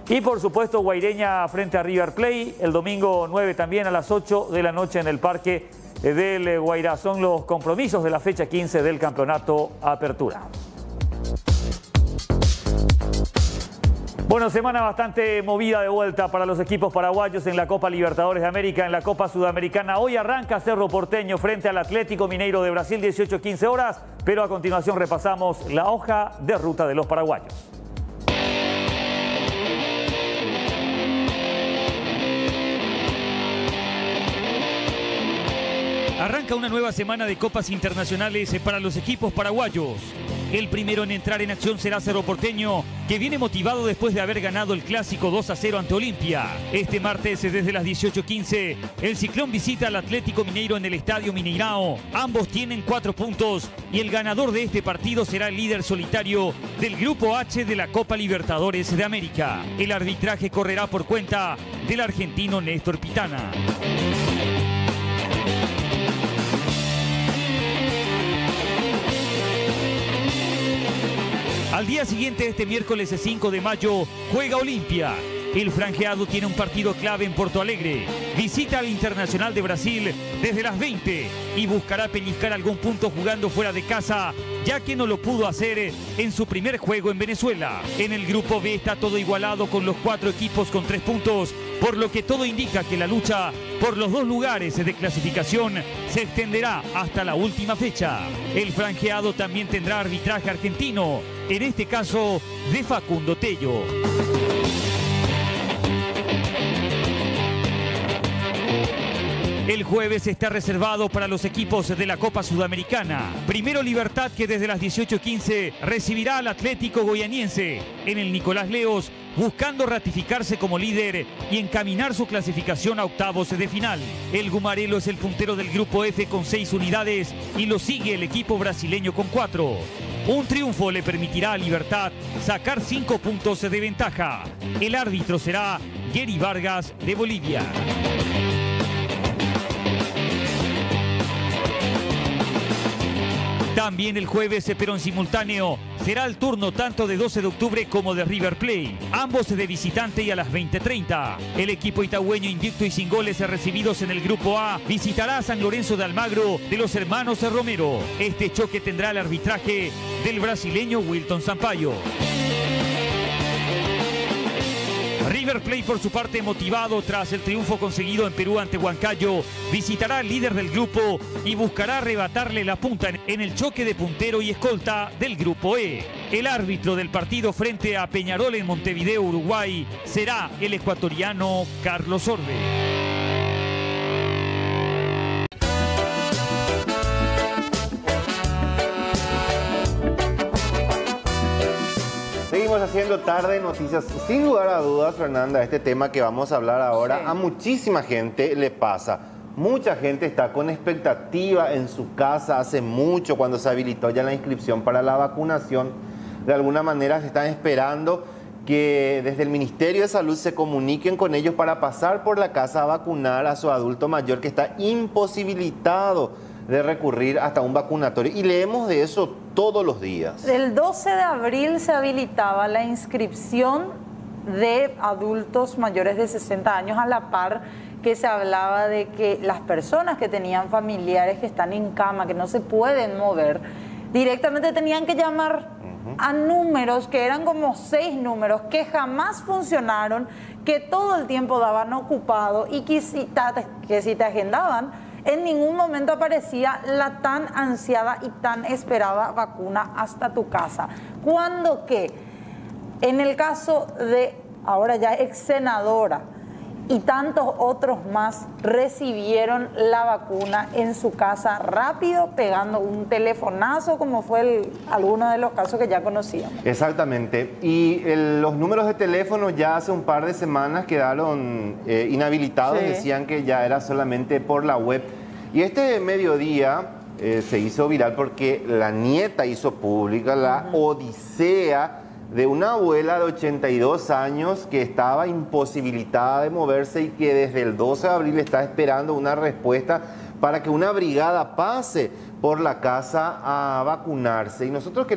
Y por supuesto Guaireña frente a River Plate, el domingo 9 también a las 8 de la noche en el Parque del Guairá. Son los compromisos de la fecha 15 del Campeonato Apertura. Bueno, semana bastante movida de vuelta para los equipos paraguayos en la Copa Libertadores de América, en la Copa Sudamericana. Hoy arranca Cerro Porteño frente al Atlético Mineiro de Brasil, 18-15 horas, pero a continuación repasamos la hoja de ruta de los paraguayos. Arranca una nueva semana de copas internacionales para los equipos paraguayos. El primero en entrar en acción será Cerro Porteño, que viene motivado después de haber ganado el clásico 2-0 ante Olimpia. Este martes, desde las 18:15, el Ciclón visita al Atlético Mineiro en el Estadio Mineirao. Ambos tienen 4 puntos y el ganador de este partido será el líder solitario del Grupo H de la Copa Libertadores de América. El arbitraje correrá por cuenta del argentino Néstor Pitana. Al día siguiente, este miércoles 5 de mayo, juega Olimpia. El franjeado tiene un partido clave en Porto Alegre. Visita al Internacional de Brasil desde las 20 y buscará pellizcar algún punto jugando fuera de casa, ya que no lo pudo hacer en su primer juego en Venezuela. En el grupo B está todo igualado con los 4 equipos con 3 puntos, por lo que todo indica que la lucha por los 2 lugares de clasificación se extenderá hasta la última fecha. El franjeado también tendrá arbitraje argentino, en este caso de Facundo Tello. El jueves está reservado para los equipos de la Copa Sudamericana. Primero Libertad, que desde las 18:15 recibirá al Atlético Goianiense en el Nicolás Leos, buscando ratificarse como líder y encaminar su clasificación a octavos de final. El Gumarelo es el puntero del Grupo F con 6 unidades y lo sigue el equipo brasileño con 4. Un triunfo le permitirá a Libertad sacar 5 puntos de ventaja. El árbitro será Gary Vargas de Bolivia. También el jueves, pero en simultáneo, será el turno tanto de 12 de octubre como de River Plate, ambos de visitante y a las 20:30. El equipo itagüeño invicto y sin goles recibidos en el Grupo A visitará a San Lorenzo de Almagro de los hermanos Romero. Este choque tendrá el arbitraje del brasileño Wilton Sampaio. River Plate, por su parte, motivado tras el triunfo conseguido en Perú ante Huancayo, visitará al líder del grupo y buscará arrebatarle la punta en el choque de puntero y escolta del Grupo E. El árbitro del partido frente a Peñarol en Montevideo, Uruguay, será el ecuatoriano Carlos Orbe. Seguimos haciendo Tarde Noticias. Sin lugar a dudas, Fernanda, este tema que vamos a hablar ahora, sí, a muchísima gente le pasa. Mucha gente está con expectativa en su casa hace mucho, cuando se habilitó ya la inscripción para la vacunación. De alguna manera se están esperando que desde el Ministerio de Salud se comuniquen con ellos para pasar por la casa a vacunar a su adulto mayor que está imposibilitado de recurrir hasta un vacunatorio. Y leemos de eso todos los días. El 12 de abril se habilitaba la inscripción de adultos mayores de 60 años, a la par que se hablaba de que las personas que tenían familiares que están en cama, que no se pueden mover, directamente tenían que llamar a números que eran como 6 números que jamás funcionaron, que todo el tiempo daban ocupado y que si te agendaban, en ningún momento aparecía la tan ansiada y tan esperada vacuna hasta tu casa. Cuando que, en el caso de ahora ya ex senadora y tantos otros más, recibieron la vacuna en su casa rápido, pegando un telefonazo, como fue alguno de los casos que ya conocíamos. Exactamente. Y los números de teléfono ya hace un par de semanas quedaron inhabilitados, sí. Decían que ya era solamente por la web. Y este mediodía se hizo viral porque la nieta hizo pública la odisea de una abuela de 82 años que estaba imposibilitada de moverse y que desde el 12 de abril está esperando una respuesta para que una brigada pase por la casa a vacunarse. Y nosotros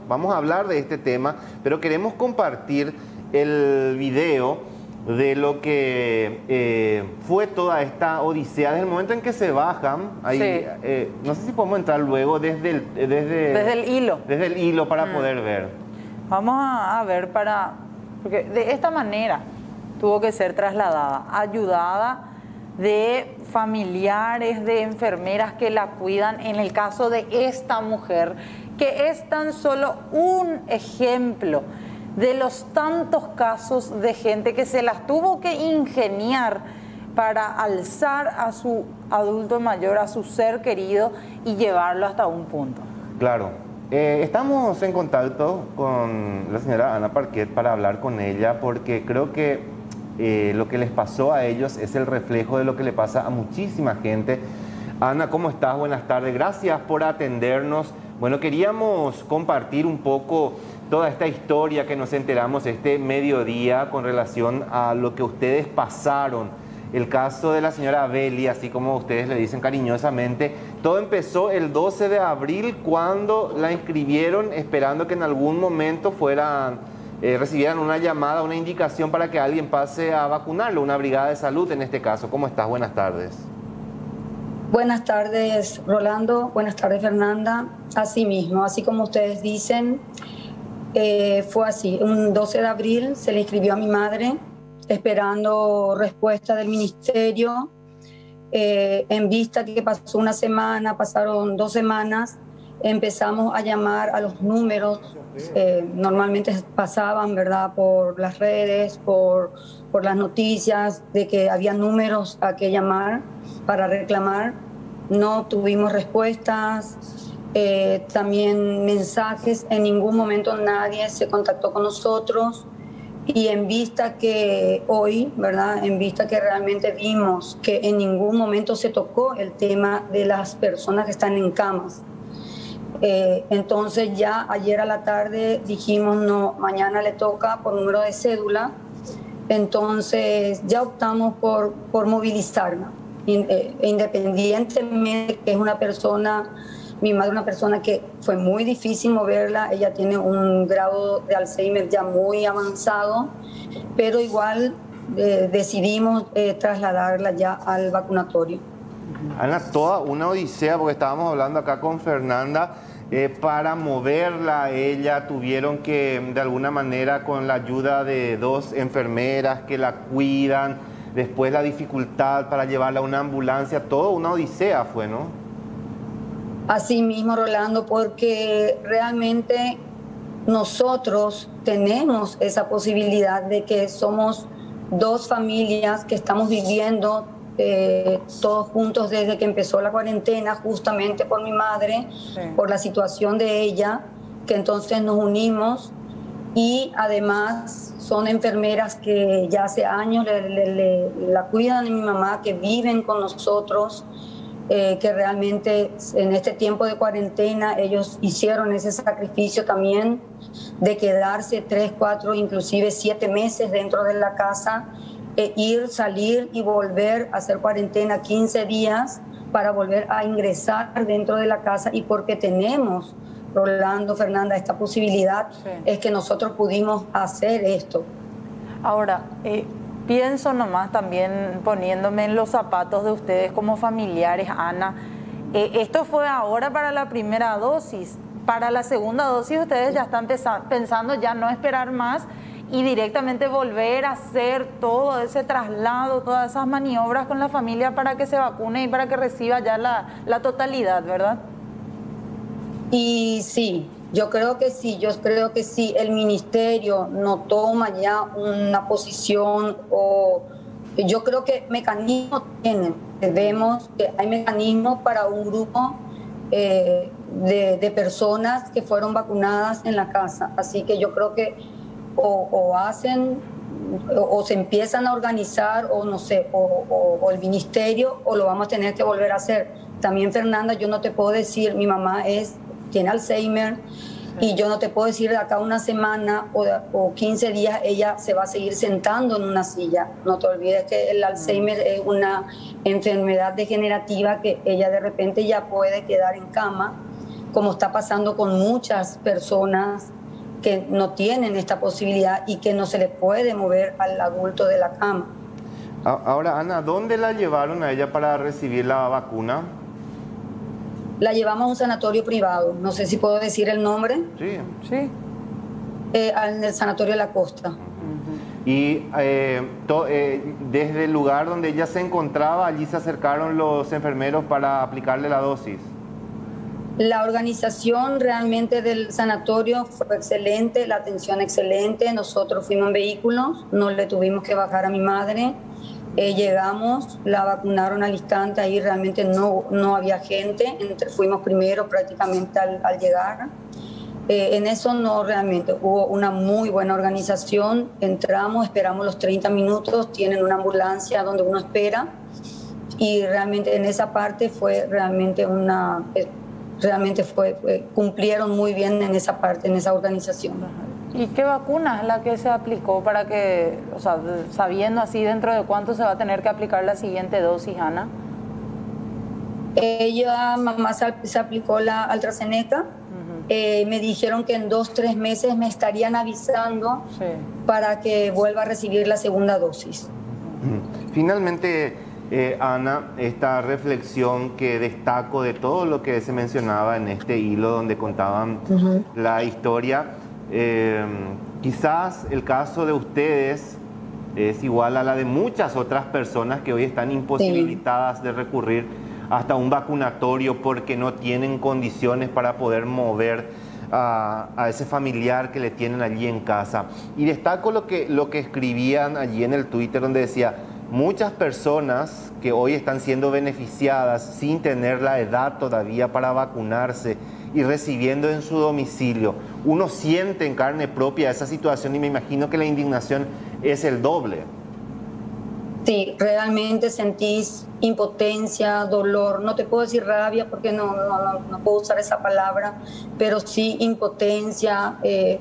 vamos a hablar de este tema, pero queremos compartir el video de lo que fue toda esta odisea, desde el momento en que se bajan, ahí, Sí. No sé si podemos entrar luego desde el hilo. Desde el hilo para poder ver. Vamos a ver porque de esta manera tuvo que ser trasladada, ayudada de familiares, de enfermeras que la cuidan, en el caso de esta mujer, que es tan solo un ejemplo de los tantos casos de gente que se las tuvo que ingeniar para alzar a su adulto mayor, a su ser querido y llevarlo hasta un punto. Claro. Estamos en contacto con la señora Ana Parquet para hablar con ella, porque creo que lo que les pasó a ellos es el reflejo de lo que le pasa a muchísima gente. Ana, ¿cómo estás? Buenas tardes. Gracias por atendernos. Bueno, queríamos compartir un poco toda esta historia que nos enteramos este mediodía con relación a lo que ustedes pasaron. El caso de la señora Beli, así como ustedes le dicen cariñosamente, todo empezó el 12 de abril cuando la inscribieron esperando que en algún momento recibieran una llamada, una indicación para que alguien pase a vacunarlo, una brigada de salud en este caso. ¿Cómo estás? Buenas tardes. Buenas tardes, Rolando. Buenas tardes, Fernanda. Así mismo, así como ustedes dicen, fue así. Un 12 de abril se le inscribió a mi madre, esperando respuesta del ministerio. En vista que pasó una semana, pasaron 2 semanas, empezamos a llamar a los números. Normalmente pasaban, ¿verdad?, por las redes, por las noticias, de que había números a que llamar para reclamar. No tuvimos respuestas, también mensajes. En ningún momento nadie se contactó con nosotros. Y en vista que hoy, ¿verdad?, en vista que realmente vimos que en ningún momento se tocó el tema de las personas que están en camas. Entonces ya ayer a la tarde dijimos, no, mañana le toca por número de cédula. Entonces ya optamos por movilizarla. Independientemente que es una persona, mi madre, una persona que fue muy difícil moverla, ella tiene un grado de Alzheimer ya muy avanzado, pero igual decidimos trasladarla ya al vacunatorio. Ana, toda una odisea, porque estábamos hablando acá con Fernanda, para moverla ella tuvieron que, de alguna manera, con la ayuda de 2 enfermeras que la cuidan, después la dificultad para llevarla a una ambulancia, toda una odisea fue, ¿no? Así mismo, Rolando, porque realmente nosotros tenemos esa posibilidad de que somos 2 familias que estamos viviendo todos juntos desde que empezó la cuarentena, justamente por mi madre, sí, por la situación de ella, que entonces nos unimos, y además son enfermeras que ya hace años la cuidan de mi mamá, que viven con nosotros, que realmente en este tiempo de cuarentena ellos hicieron ese sacrificio también de quedarse 3, 4, inclusive 7 meses dentro de la casa, ir, salir y volver a hacer cuarentena 15 días para volver a ingresar dentro de la casa. Y porque tenemos, Rolando, Fernanda, esta posibilidad, sí, es que nosotros pudimos hacer esto. Ahora, pienso nomás también poniéndome en los zapatos de ustedes como familiares, Ana, esto fue ahora para la primera dosis. Para la segunda dosis ustedes ya están pensando ya no esperar más y directamente volver a hacer todo ese traslado, todas esas maniobras con la familia para que se vacune y para que reciba ya la totalidad, ¿verdad? Y sí, yo creo que sí, el ministerio no toma ya una posición, o yo creo que mecanismos tienen. Vemos que hay mecanismos para un grupo de personas que fueron vacunadas en la casa, así que yo creo que o hacen o se empiezan a organizar, o no sé, o el ministerio, o lo vamos a tener que volver a hacer. También, Fernanda, yo no te puedo decir, mi mamá tiene Alzheimer, y yo no te puedo decir de acá una semana o 15 días ella se va a seguir sentando en una silla. No te olvides que el Alzheimer es una enfermedad degenerativa que ella de repente ya puede quedar en cama, como está pasando con muchas personas que no tienen esta posibilidad y que no se le puede mover al adulto de la cama. Ahora, Ana, ¿dónde la llevaron a ella para recibir la vacuna? La llevamos a un sanatorio privado, no sé si puedo decir el nombre. Sí. Sí. En el sanatorio de la Costa. Y desde el lugar donde ella se encontraba, allí se acercaron los enfermeros para aplicarle la dosis. La organización realmente del sanatorio fue excelente, la atención excelente. Nosotros fuimos en vehículos, no le tuvimos que bajar a mi madre. Llegamos, la vacunaron al instante, ahí realmente no había gente. Fuimos primero prácticamente al llegar. En eso no realmente, hubo una muy buena organización. Entramos, esperamos los 30 minutos, tienen una ambulancia donde uno espera. Y realmente en esa parte fue realmente cumplieron muy bien en esa parte, en esa organización. ¿Y qué vacuna es la que se aplicó para que, o sea, sabiendo así dentro de cuánto se va a tener que aplicar la siguiente dosis, Ana? Mamá se aplicó la AstraZeneca. Me dijeron que en 2-3 meses me estarían avisando para que vuelva a recibir la segunda dosis. Finalmente, Ana, esta reflexión que destaco de todo lo que se mencionaba en este hilo donde contaban la historia, quizás el caso de ustedes es igual a la de muchas otras personas que hoy están imposibilitadas de recurrir hasta un vacunatorio porque no tienen condiciones para poder mover a ese familiar que le tienen allí en casa. Y destaco lo que escribían allí en el Twitter, donde decía: muchas personas que hoy están siendo beneficiadas sin tener la edad todavía para vacunarse y recibiendo en su domicilio. Uno siente en carne propia esa situación y me imagino que la indignación es el doble. Sí, realmente sentís impotencia, dolor, no te puedo decir rabia porque no puedo usar esa palabra, pero sí impotencia,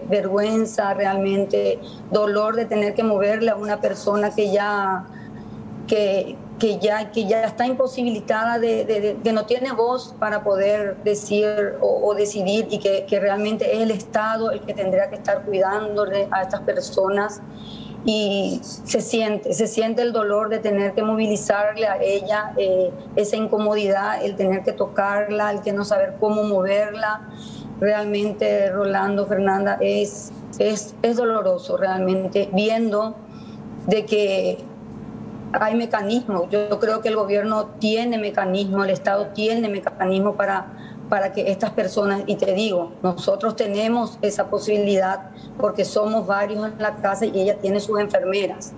vergüenza realmente, dolor de tener que moverle a una persona que ya está imposibilitada, que no tiene voz para poder decir o decidir, y que realmente es el Estado el que tendría que estar cuidándole a estas personas. Y se siente el dolor de tener que movilizarle a ella, esa incomodidad, el tener que tocarla, el que no saber cómo moverla. Realmente, Rolando, Fernanda, es doloroso realmente, viendo de que hay mecanismos. Yo creo que el gobierno tiene mecanismos, el Estado tiene mecanismos para que estas personas, y te digo, nosotros tenemos esa posibilidad porque somos varios en la casa y ella tiene sus enfermeras,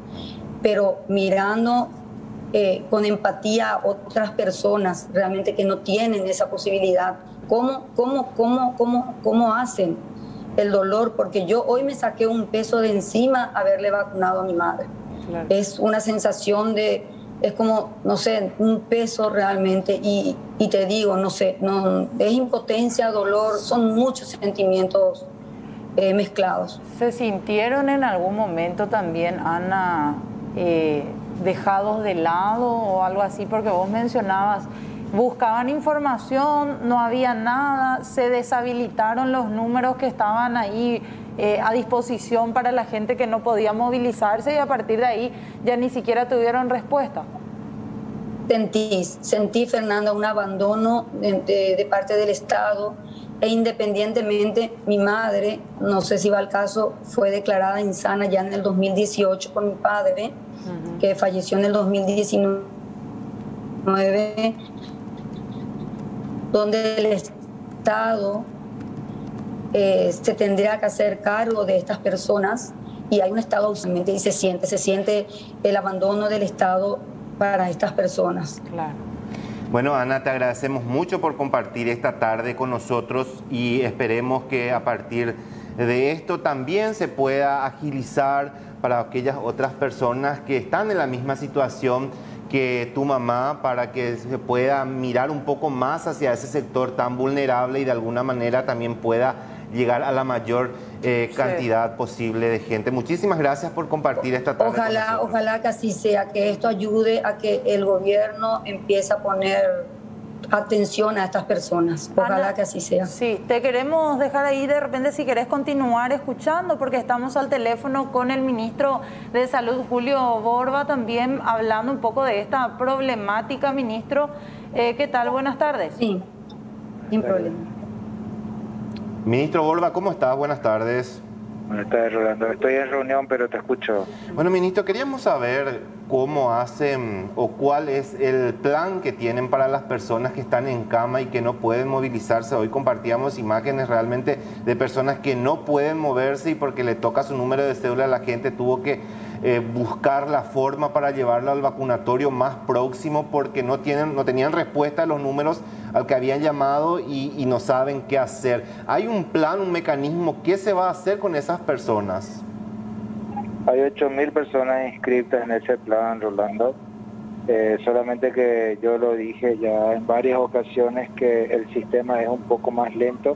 pero mirando con empatía a otras personas realmente que no tienen esa posibilidad, ¿cómo hacen el dolor? Porque yo hoy me saqué un peso de encima haberle vacunado a mi madre. Claro. Es una sensación es como, no sé, un peso realmente, y te digo, no sé, es impotencia, dolor, son muchos sentimientos mezclados. ¿Se sintieron en algún momento también, Ana, dejados de lado o algo así? Porque vos mencionabas, buscaban información, no había nada, se deshabilitaron los números que estaban ahí a disposición para la gente que no podía movilizarse, y a partir de ahí ya ni siquiera tuvieron respuesta. Sentí, Fernanda, un abandono de parte del Estado, e independientemente, mi madre, no sé si va al caso, fue declarada insana ya en el 2018 por mi padre, que falleció en el 2019, donde el Estado se tendría que hacer cargo de estas personas, y hay un Estado ausente, y se siente el abandono del Estado para estas personas. Claro. Bueno, Ana, te agradecemos mucho por compartir esta tarde con nosotros, y esperemos que a partir de esto también se pueda agilizar para aquellas otras personas que están en la misma situación que tu mamá, para que se pueda mirar un poco más hacia ese sector tan vulnerable y de alguna manera también pueda llegar a la mayor cantidad posible de gente. Muchísimas gracias por compartir esta tarde. Ojalá que así sea, que esto ayude a que el gobierno empiece a poner atención a estas personas. Ojalá Ana, que así sea. Sí, te queremos dejar ahí de repente si querés continuar escuchando, porque estamos al teléfono con el ministro de Salud, Julio Borba, también hablando un poco de esta problemática. Ministro, ¿qué tal? Buenas tardes. Sí, sin problema. Ministro Borba, ¿cómo estás? Buenas tardes. Buenas tardes, Rolando. Estoy en reunión, pero te escucho. Bueno, ministro, queríamos saber cómo hacen o cuál es el plan que tienen para las personas que están en cama y que no pueden movilizarse. Hoy compartíamos imágenes realmente de personas que no pueden moverse y porque le toca su número de cédula, la gente tuvo que buscar la forma para llevarlo al vacunatorio más próximo porque no tenían respuesta a los números al que habían llamado y no saben qué hacer. ¿Hay un plan, un mecanismo? ¿Qué se va a hacer con esas personas? Hay 8.000 personas inscritas en ese plan, Rolando. Solamente que yo lo dije ya en varias ocasiones que el sistema es un poco más lento,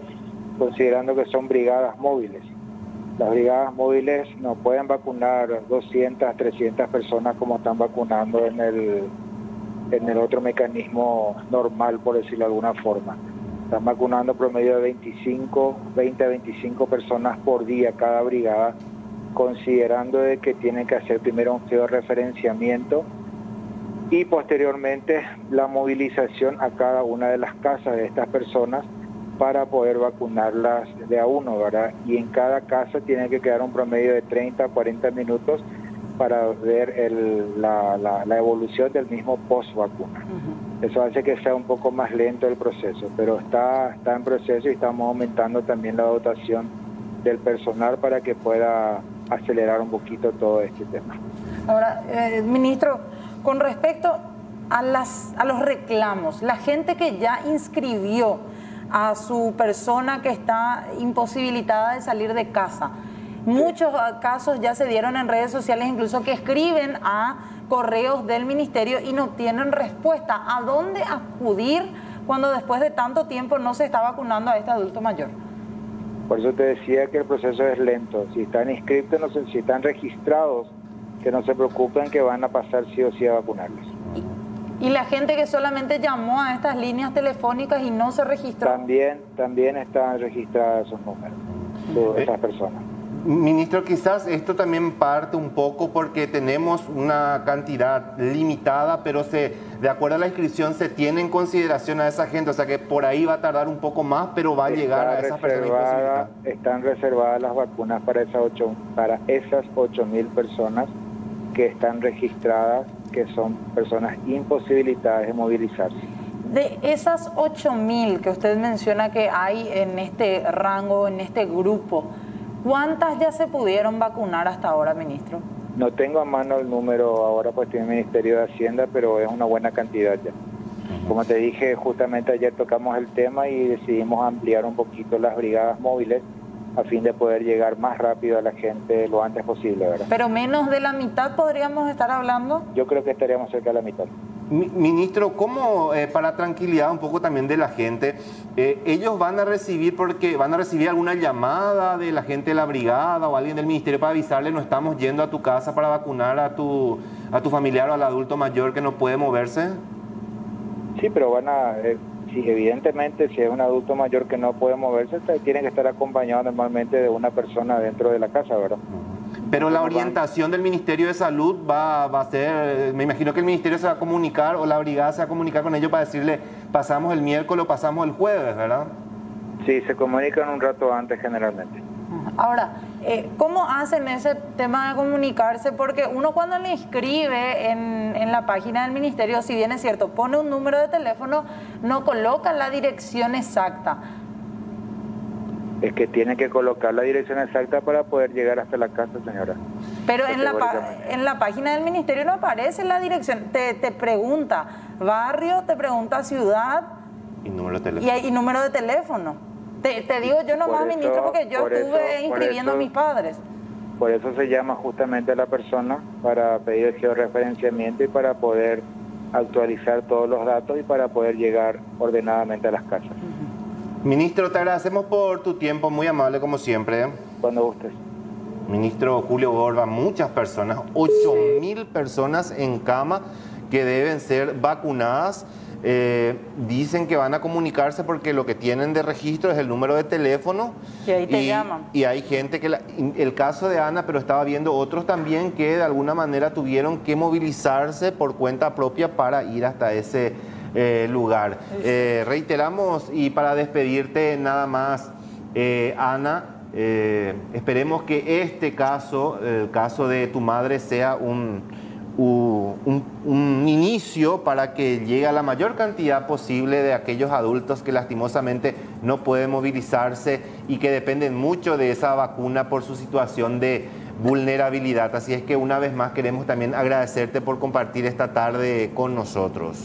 considerando que son brigadas móviles. Las brigadas móviles no pueden vacunar 200, 300 personas como están vacunando en el otro mecanismo normal, por decirlo de alguna forma. Están vacunando promedio de 20 a 25 personas por día cada brigada, considerando de que tienen que hacer primero un georreferenciamiento y posteriormente la movilización a cada una de las casas de estas personas para poder vacunarlas de a uno, ¿verdad? Y en cada casa tiene que quedar un promedio de 30 a 40 minutos para ver la evolución del mismo post-vacuna. Eso hace que sea un poco más lento el proceso, pero está en proceso y estamos aumentando también la dotación del personal para que pueda acelerar un poquito todo este tema. Ahora, ministro, con respecto a los reclamos, la gente que ya inscribió a su persona que está imposibilitada de salir de casa, muchos casos ya se dieron en redes sociales, incluso que escriben a correos del ministerio y no tienen respuesta. ¿A dónde acudir cuando después de tanto tiempo no se está vacunando a este adulto mayor? Por eso te decía que el proceso es lento. Si están inscritos, si están registrados, que no se preocupen que van a pasar sí o sí a vacunarlos. ¿Y la gente que solamente llamó a estas líneas telefónicas y no se registró? También están registradas esos números, esas personas. Ministro, quizás esto también parte un poco porque tenemos una cantidad limitada, pero de acuerdo a la inscripción se tiene en consideración a esa gente, o sea que por ahí va a tardar un poco más, pero va a llegar a esas personas imposibilitadas. Están reservadas las vacunas para esas 8.000 personas que están registradas, que son personas imposibilitadas de movilizarse. De esas 8.000 que usted menciona que hay en este rango, en este grupo, ¿cuántas ya se pudieron vacunar hasta ahora, ministro? No tengo a mano el número ahora, pues tiene el Ministerio de Hacienda, pero es una buena cantidad ya. Como te dije, justamente ayer tocamos el tema y decidimos ampliar un poquito las brigadas móviles a fin de poder llegar más rápido a la gente lo antes posible, ¿verdad? ¿Pero menos de la mitad podríamos estar hablando? Yo creo que estaríamos cerca de la mitad. Ministro, ¿cómo, para tranquilidad un poco también de la gente, ellos van a recibir alguna llamada de la gente de la brigada o alguien del ministerio para avisarle no estamos yendo a tu casa para vacunar a tu familiar o al adulto mayor que no puede moverse? Sí, pero sí, evidentemente, si es un adulto mayor que no puede moverse, tiene que estar acompañado normalmente de una persona dentro de la casa, ¿verdad? Pero la orientación del Ministerio de Salud va a ser, me imagino que el Ministerio se va a comunicar o la brigada se va a comunicar con ellos para decirle pasamos el miércoles o pasamos el jueves, ¿verdad? Sí, se comunican un rato antes generalmente. Ahora, ¿cómo hacen ese tema de comunicarse? Porque uno cuando le inscribe en la página del ministerio, si bien es cierto, pone un número de teléfono, no coloca la dirección exacta. Es que tiene que colocar la dirección exacta para poder llegar hasta la casa, señora. Pero en la página del ministerio no aparece la dirección. Te pregunta barrio, te pregunta ciudad y número de teléfono. Y número de teléfono. Te digo yo nomás, ministro, porque yo estuve inscribiendo a mis padres. Por eso se llama justamente a la persona para pedir el georreferenciamiento y para poder actualizar todos los datos y para poder llegar ordenadamente a las casas. Ministro, te agradecemos por tu tiempo, muy amable como siempre. Cuando gustes. Ministro Julio Borba, muchas personas, 8.000 personas en cama que deben ser vacunadas. Dicen que van a comunicarse porque lo que tienen de registro es el número de teléfono. Y ahí te llaman. Y hay gente que, el caso de Ana, pero estaba viendo otros también que de alguna manera tuvieron que movilizarse por cuenta propia para ir hasta ese lugar. Reiteramos, y para despedirte nada más, Ana, esperemos que este caso, el caso de tu madre, sea un inicio para que llegue a la mayor cantidad posible de aquellos adultos que lastimosamente no pueden movilizarse y que dependen mucho de esa vacuna por su situación de vulnerabilidad. Así es que una vez más queremos también agradecerte por compartir esta tarde con nosotros.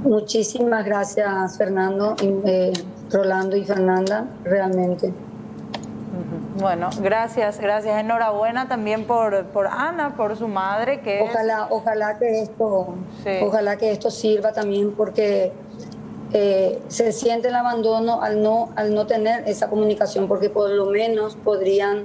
Muchísimas gracias, Fernando, Rolando y Fernanda, realmente. Bueno, gracias. Enhorabuena también por Ana, por su madre, que ojalá que esto sirva también, porque se siente el abandono al no tener esa comunicación, porque por lo menos podrían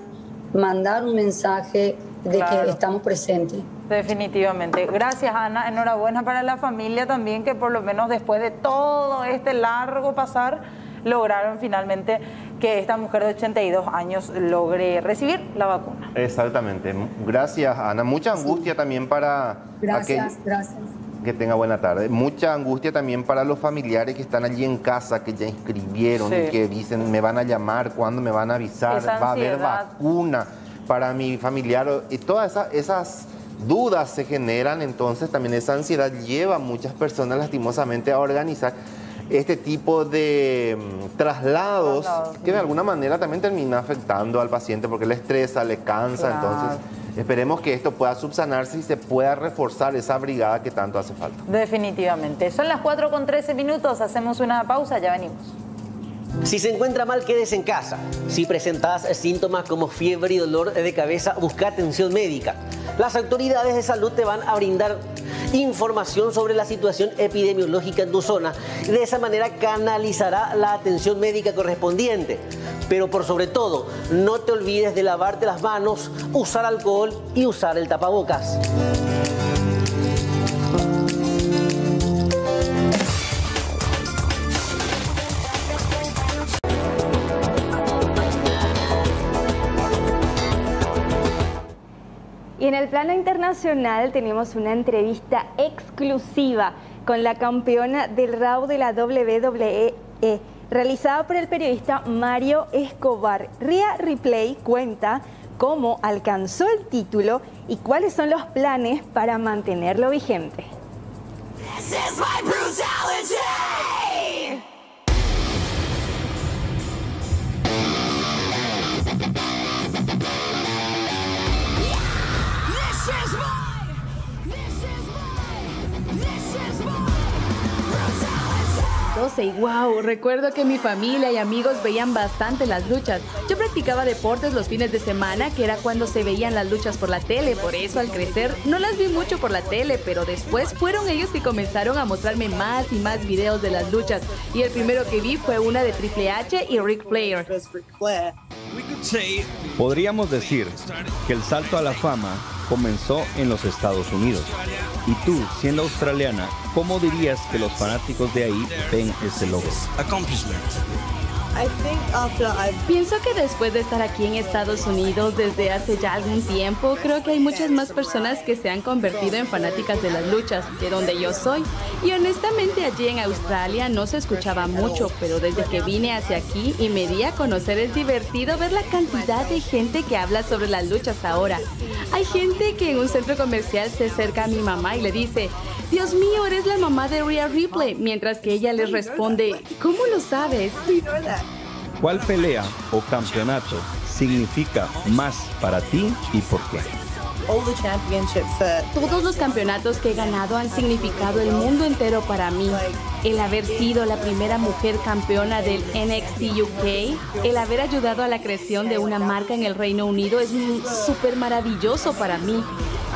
mandar un mensaje de que estamos presentes. Definitivamente. Gracias, Ana. Enhorabuena para la familia también, que por lo menos después de todo este largo pasar, lograron finalmente que esta mujer de 82 años logre recibir la vacuna. Exactamente. Gracias, Ana. Mucha angustia también para... Gracias. Que tenga buena tarde. Mucha angustia también para los familiares que están allí en casa, que ya inscribieron y que dicen, me van a llamar, ¿cuándo me van a avisar? Va a haber vacuna para mi familiar. Y todas esas dudas se generan, entonces también esa ansiedad lleva a muchas personas lastimosamente a organizar este tipo de traslados que de alguna manera también termina afectando al paciente porque le estresa, le cansa. Entonces esperemos que esto pueda subsanarse y se pueda reforzar esa brigada que tanto hace falta. Definitivamente. Son las 4:13, hacemos una pausa, ya venimos. Si se encuentra mal, quédese en casa. Si presentas síntomas como fiebre y dolor de cabeza, busca atención médica. Las autoridades de salud te van a brindar información sobre la situación epidemiológica en tu zona y de esa manera canalizará la atención médica correspondiente. Pero por sobre todo, no te olvides de lavarte las manos, usar alcohol y usar el tapabocas. Y en el plano internacional tenemos una entrevista exclusiva con la campeona del RAW de la WWE, realizada por el periodista Mario Escobar. Rhea Ripley cuenta cómo alcanzó el título y cuáles son los planes para mantenerlo vigente. This is my brutality. Y wow, recuerdo que mi familia y amigos veían bastante las luchas. Yo practicaba deportes los fines de semana, que era cuando se veían las luchas por la tele. Por eso al crecer no las vi mucho por la tele, pero después fueron ellos que comenzaron a mostrarme más y más videos de las luchas. Y el primero que vi fue una de Triple H y Ric Flair. Podríamos decir que el salto a la fama comenzó en los Estados Unidos. Y tú, siendo australiana, ¿cómo dirías que los fanáticos de ahí ven ese logro? Pienso que después de estar aquí en Estados Unidos desde hace ya algún tiempo, creo que hay muchas más personas que se han convertido en fanáticas de las luchas, de donde yo soy. Y honestamente allí en Australia no se escuchaba mucho, pero desde que vine hacia aquí y me di a conocer es divertido ver la cantidad de gente que habla sobre las luchas ahora. Hay gente que en un centro comercial se acerca a mi mamá y le dice, Dios mío, eres la mamá de Rhea Ripley, mientras que ella les responde, ¿cómo lo sabes? ¿Cuál pelea o campeonato significa más para ti y por qué? Todos los campeonatos que he ganado han significado el mundo entero para mí. El haber sido la primera mujer campeona del NXT UK, el haber ayudado a la creación de una marca en el Reino Unido es súper maravilloso para mí.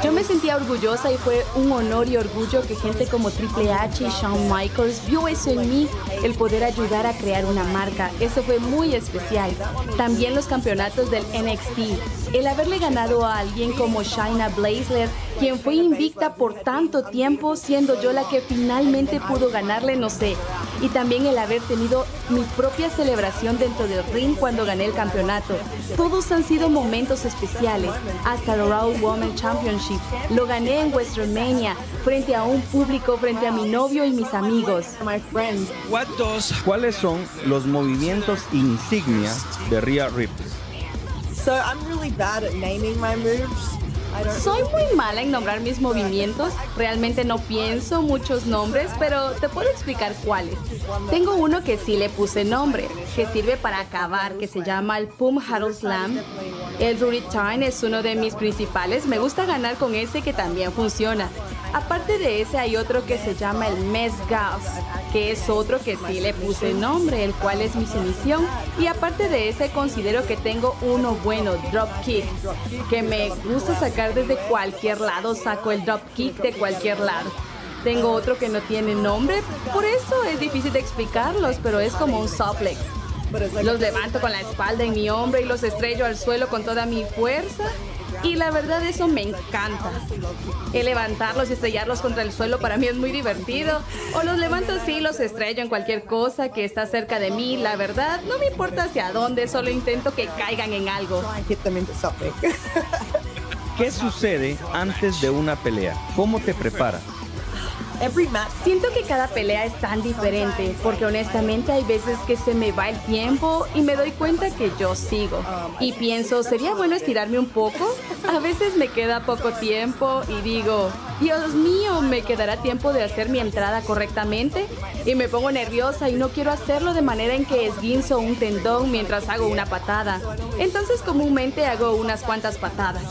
Yo me sentía orgullosa y fue un honor y orgullo que gente como Triple H y Shawn Michaels vio eso en mí, el poder ayudar a crear una marca. Eso fue muy especial. También los campeonatos del NXT, el haberle ganado a alguien como Shayna Baszler, quien fue invicta por tanto tiempo, siendo yo la que finalmente pudo ganarle, no sé. Y también el haber tenido mi propia celebración dentro del ring cuando gané el campeonato. Todos han sido momentos especiales. Hasta el Raw Women's Championship lo gané en WrestleMania, frente a un público, frente a mi novio y mis amigos. ¿Cuáles son los movimientos insignia de Rhea Ripley? Soy muy mala en nombrar mis movimientos. Realmente no pienso muchos nombres, pero te puedo explicar cuáles. Tengo uno que sí le puse nombre, que sirve para acabar, que se llama el Pum Haddle Slam. El Rudy Turn es uno de mis principales. Me gusta ganar con ese, que también funciona. Aparte de ese hay otro que se llama el Mess Gas, que es otro que sí le puse nombre, el cual es mi sumisión. Y aparte de ese considero que tengo uno bueno, Drop Kick, que me gusta sacar desde cualquier lado, saco el Drop Kick de cualquier lado. Tengo otro que no tiene nombre, por eso es difícil de explicarlos, pero es como un suplex. Los levanto con la espalda en mi hombro y los estrello al suelo con toda mi fuerza. Y la verdad eso me encanta. El levantarlos y estrellarlos contra el suelo para mí es muy divertido. O los levanto así y los estrello en cualquier cosa que está cerca de mí. La verdad no me importa hacia dónde, solo intento que caigan en algo. ¿Qué sucede antes de una pelea? ¿Cómo te preparas? Siento que cada pelea es tan diferente, porque honestamente hay veces que se me va el tiempo y me doy cuenta que yo sigo. Y pienso, ¿sería bueno estirarme un poco? A veces me queda poco tiempo y digo, Dios mío, ¿me quedará tiempo de hacer mi entrada correctamente? Y me pongo nerviosa y no quiero hacerlo de manera en que esguinzo un tendón mientras hago una patada. Entonces comúnmente hago unas cuantas patadas.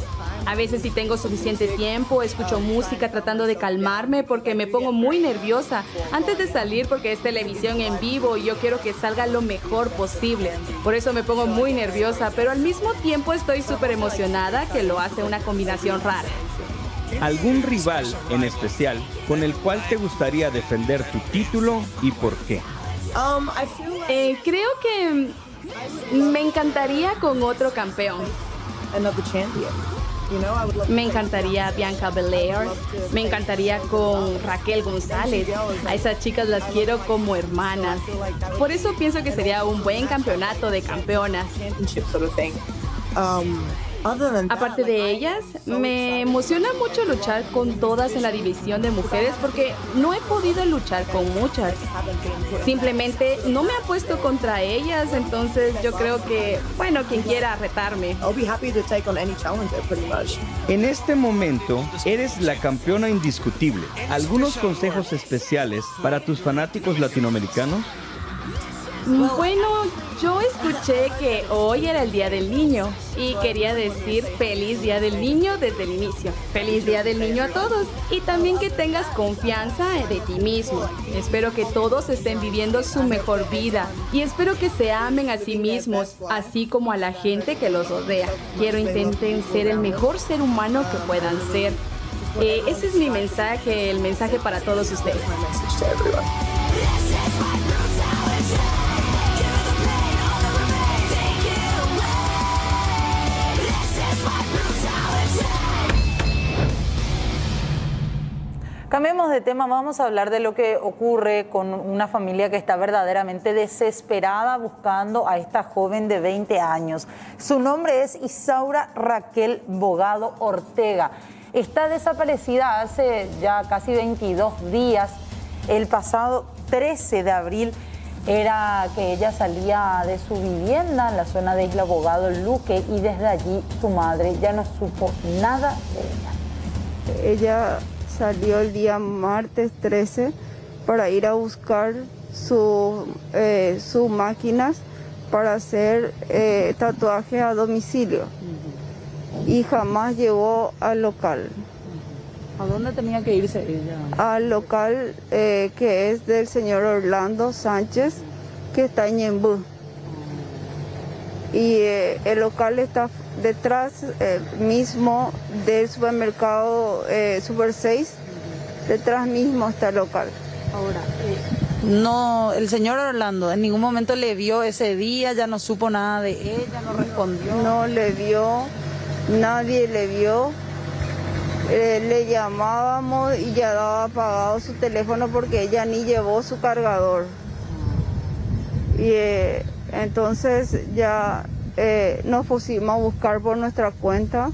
A veces, si tengo suficiente tiempo, escucho música tratando de calmarme porque me pongo muy nerviosa antes de salir, porque es televisión en vivo y yo quiero que salga lo mejor posible. Por eso me pongo muy nerviosa, pero al mismo tiempo estoy súper emocionada, que lo hace una combinación rara. ¿Algún rival en especial con el cual te gustaría defender tu título y por qué? Creo que me encantaría con otro campeón. Me encantaría Bianca Belair, me encantaría con Raquel González. A esas chicas las quiero como hermanas. Por eso pienso que sería un buen campeonato de campeonas. Aparte de ellas, me emociona mucho luchar con todas en la división de mujeres porque no he podido luchar con muchas. Simplemente no me apuesto contra ellas, entonces yo creo que, bueno, quien quiera retarme. En este momento, eres la campeona indiscutible. ¿Algunos consejos especiales para tus fanáticos latinoamericanos? Bueno, yo escuché que hoy era el Día del Niño y quería decir feliz Día del Niño desde el inicio. Feliz Día del Niño a todos y también que tengas confianza de ti mismo. Espero que todos estén viviendo su mejor vida y espero que se amen a sí mismos, así como a la gente que los rodea. Quiero intenten ser el mejor ser humano que puedan ser. Ese es mi mensaje, el mensaje para todos ustedes. Cambiemos de tema, vamos a hablar de lo que ocurre con una familia que está verdaderamente desesperada buscando a esta joven de 20 años. Su nombre es Isaura Raquel Bogado Ortega. Está desaparecida hace ya casi 22 días. El pasado 13 de abril era que ella salía de su vivienda en la zona de Isla Bogado, Luque, y desde allí su madre ya no supo nada de ella. Ella salió el día martes 13 para ir a buscar sus máquinas para hacer tatuajes a domicilio y jamás llegó al local. ¿A dónde tenía que irse ella? Al local que es del señor Orlando Sánchez, que está en Ñembú. Y el local está detrás mismo del supermercado Super 6, detrás mismo está el local. Ahora, no, el señor Orlando en ningún momento le vio ese día, ya no supo nada de ella, no respondió. No le vio, nadie le vio. Le llamábamos y ya daba apagado su teléfono porque ella ni llevó su cargador. Y entonces ya nos pusimos a buscar por nuestra cuenta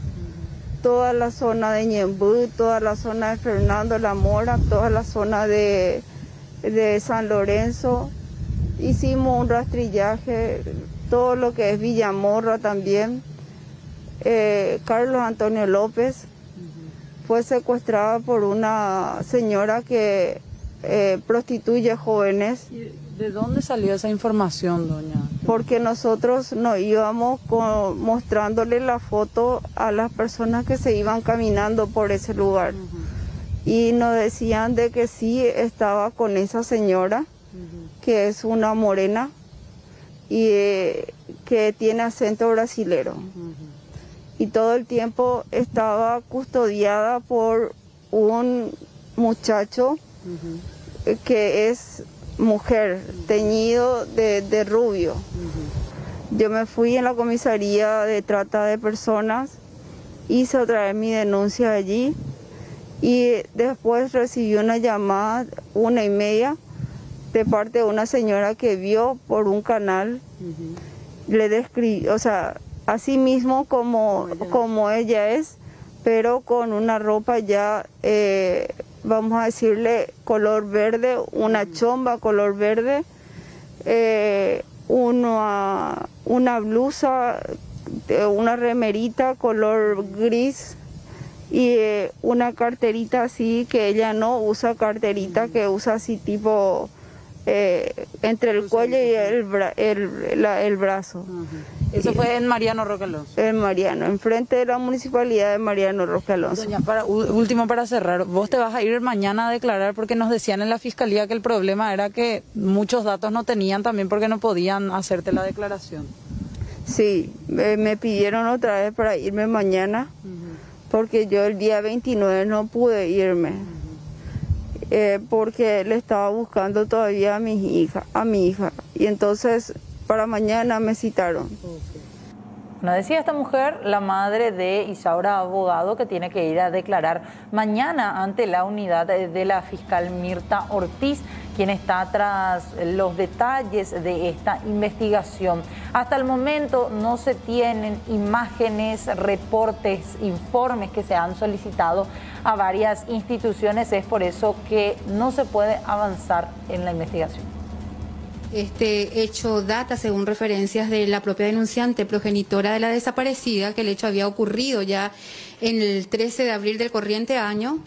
toda la zona de Ñemby, toda la zona de Fernando La Mora, toda la zona de San Lorenzo. Hicimos un rastrillaje, todo lo que es Villamorra también. Carlos Antonio López fue secuestrada por una señora que prostituye jóvenes. ¿De dónde salió esa información, doña? Porque nosotros nos íbamos mostrándole la foto a las personas que se iban caminando por ese lugar. Y nos decían de que sí estaba con esa señora, que es una morena y que tiene acento brasilero. Y todo el tiempo estaba custodiada por un muchacho que es mujer, teñido de rubio. Yo me fui en la comisaría de trata de personas, hice otra vez mi denuncia allí y después recibí una llamada 1:30 de parte de una señora que vio por un canal, le describí, o sea, así mismo como ella es, pero con una ropa ya, vamos a decirle, color verde, una chomba color verde, una blusa, una remerita color gris y una carterita así, que ella no usa carterita, que usa así tipo entre el cuello y el brazo. Eso fue en Mariano Roque Alonso. En Mariano, enfrente de la municipalidad de Mariano Roque Alonso. Doña, último para cerrar, vos te vas a ir mañana a declarar porque nos decían en la fiscalía que el problema era que muchos datos no tenían también porque no podían hacerte la declaración. Sí, me pidieron otra vez para irme mañana porque yo el día 29 no pude irme. Porque le estaba buscando todavía a mi hija. Y entonces para mañana me citaron. Nos decía esta mujer, la madre de Isaura Abogado, que tiene que ir a declarar mañana ante la unidad de la fiscal Mirta Ortiz, quien está tras los detalles de esta investigación. Hasta el momento no se tienen imágenes, reportes, informes que se han solicitado a varias instituciones. Es por eso que no se puede avanzar en la investigación. Este hecho data, según referencias de la propia denunciante, progenitora de la desaparecida, que el hecho había ocurrido ya en el 13 de abril del corriente año.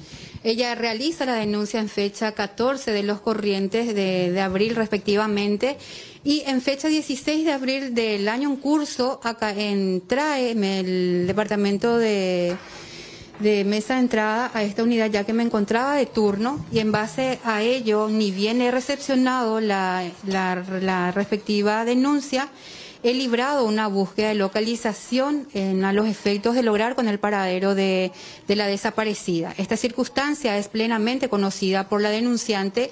Ella realiza la denuncia en fecha 14 de los corrientes de abril respectivamente, y en fecha 16 de abril del año en curso, acá en TRAE, el departamento de mesa de entrada a esta unidad, ya que me encontraba de turno, y en base a ello, ni bien he recepcionado la respectiva denuncia, he librado una búsqueda de localización a los efectos de lograr con el paradero de la desaparecida. Esta circunstancia es plenamente conocida por la denunciante,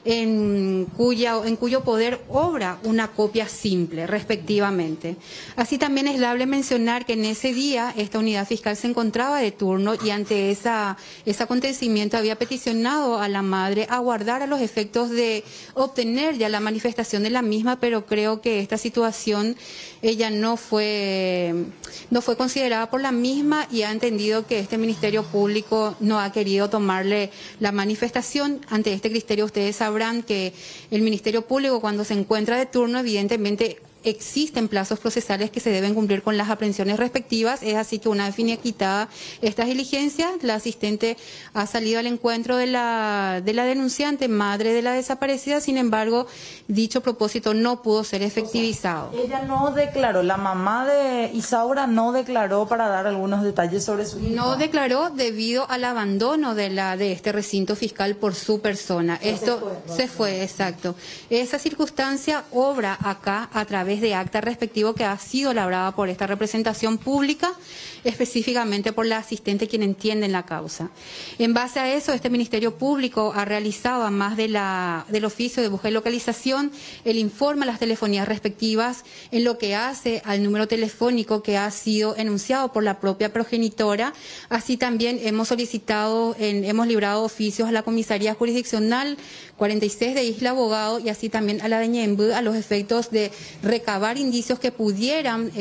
en cuyo poder obra una copia simple, respectivamente. Así también es loable mencionar que en ese día esta unidad fiscal se encontraba de turno y ante ese acontecimiento había peticionado a la madre aguardar a los efectos de obtener ya la manifestación de la misma, pero creo que esta situación ella no fue considerada por la misma y ha entendido que este Ministerio Público no ha querido tomarle la manifestación. Ante este criterio ustedes sabrán que el Ministerio Público, cuando se encuentra de turno, evidentemente existen plazos procesales que se deben cumplir con las aprehensiones respectivas. Es así que una vez finiquitada estas diligencias, la asistente ha salido al encuentro de la denunciante, madre de la desaparecida. Sin embargo, dicho propósito no pudo ser efectivizado. O sea, ella no declaró, la mamá de Isaura no declaró para dar algunos detalles sobre su hija. No declaró debido al abandono de este recinto fiscal por su persona. Esto se fue, exacto. Esa circunstancia obra acá a través través de acta respectivo que ha sido labrada por esta representación pública, específicamente por la asistente quien entiende en la causa. En base a eso, este Ministerio Público ha realizado, además del oficio de búsqueda y localización, el informe a las telefonías respectivas en lo que hace al número telefónico que ha sido enunciado por la propia progenitora. Así también hemos librado oficios a la Comisaría Jurisdiccional 46 de Isla Abogado y así también a la de Ñemby a los efectos de recabar indicios que pudieran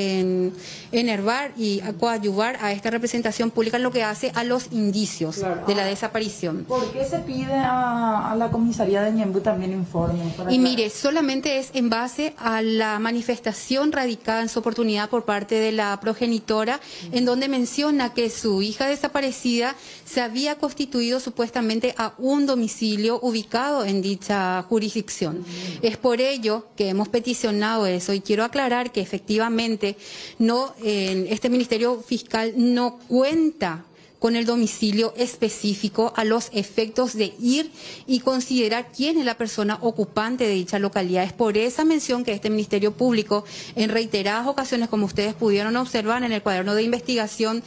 enervar y coadyuvar a esta representación pública en lo que hace a los indicios de la desaparición. ¿Por qué se pide a la comisaría de Ñemby también informe? Y mire, solamente es en base a la manifestación radicada en su oportunidad por parte de la progenitora, en donde menciona que su hija desaparecida se había constituido supuestamente a un domicilio ubicado en dicha jurisdicción. Es por ello que hemos peticionado eso y quiero aclarar que efectivamente este Ministerio Fiscal no cuenta con el domicilio específico a los efectos de ir y considerar quién es la persona ocupante de dicha localidad. Es por esa mención que este Ministerio Público, en reiteradas ocasiones, como ustedes pudieron observar en el cuaderno de investigación,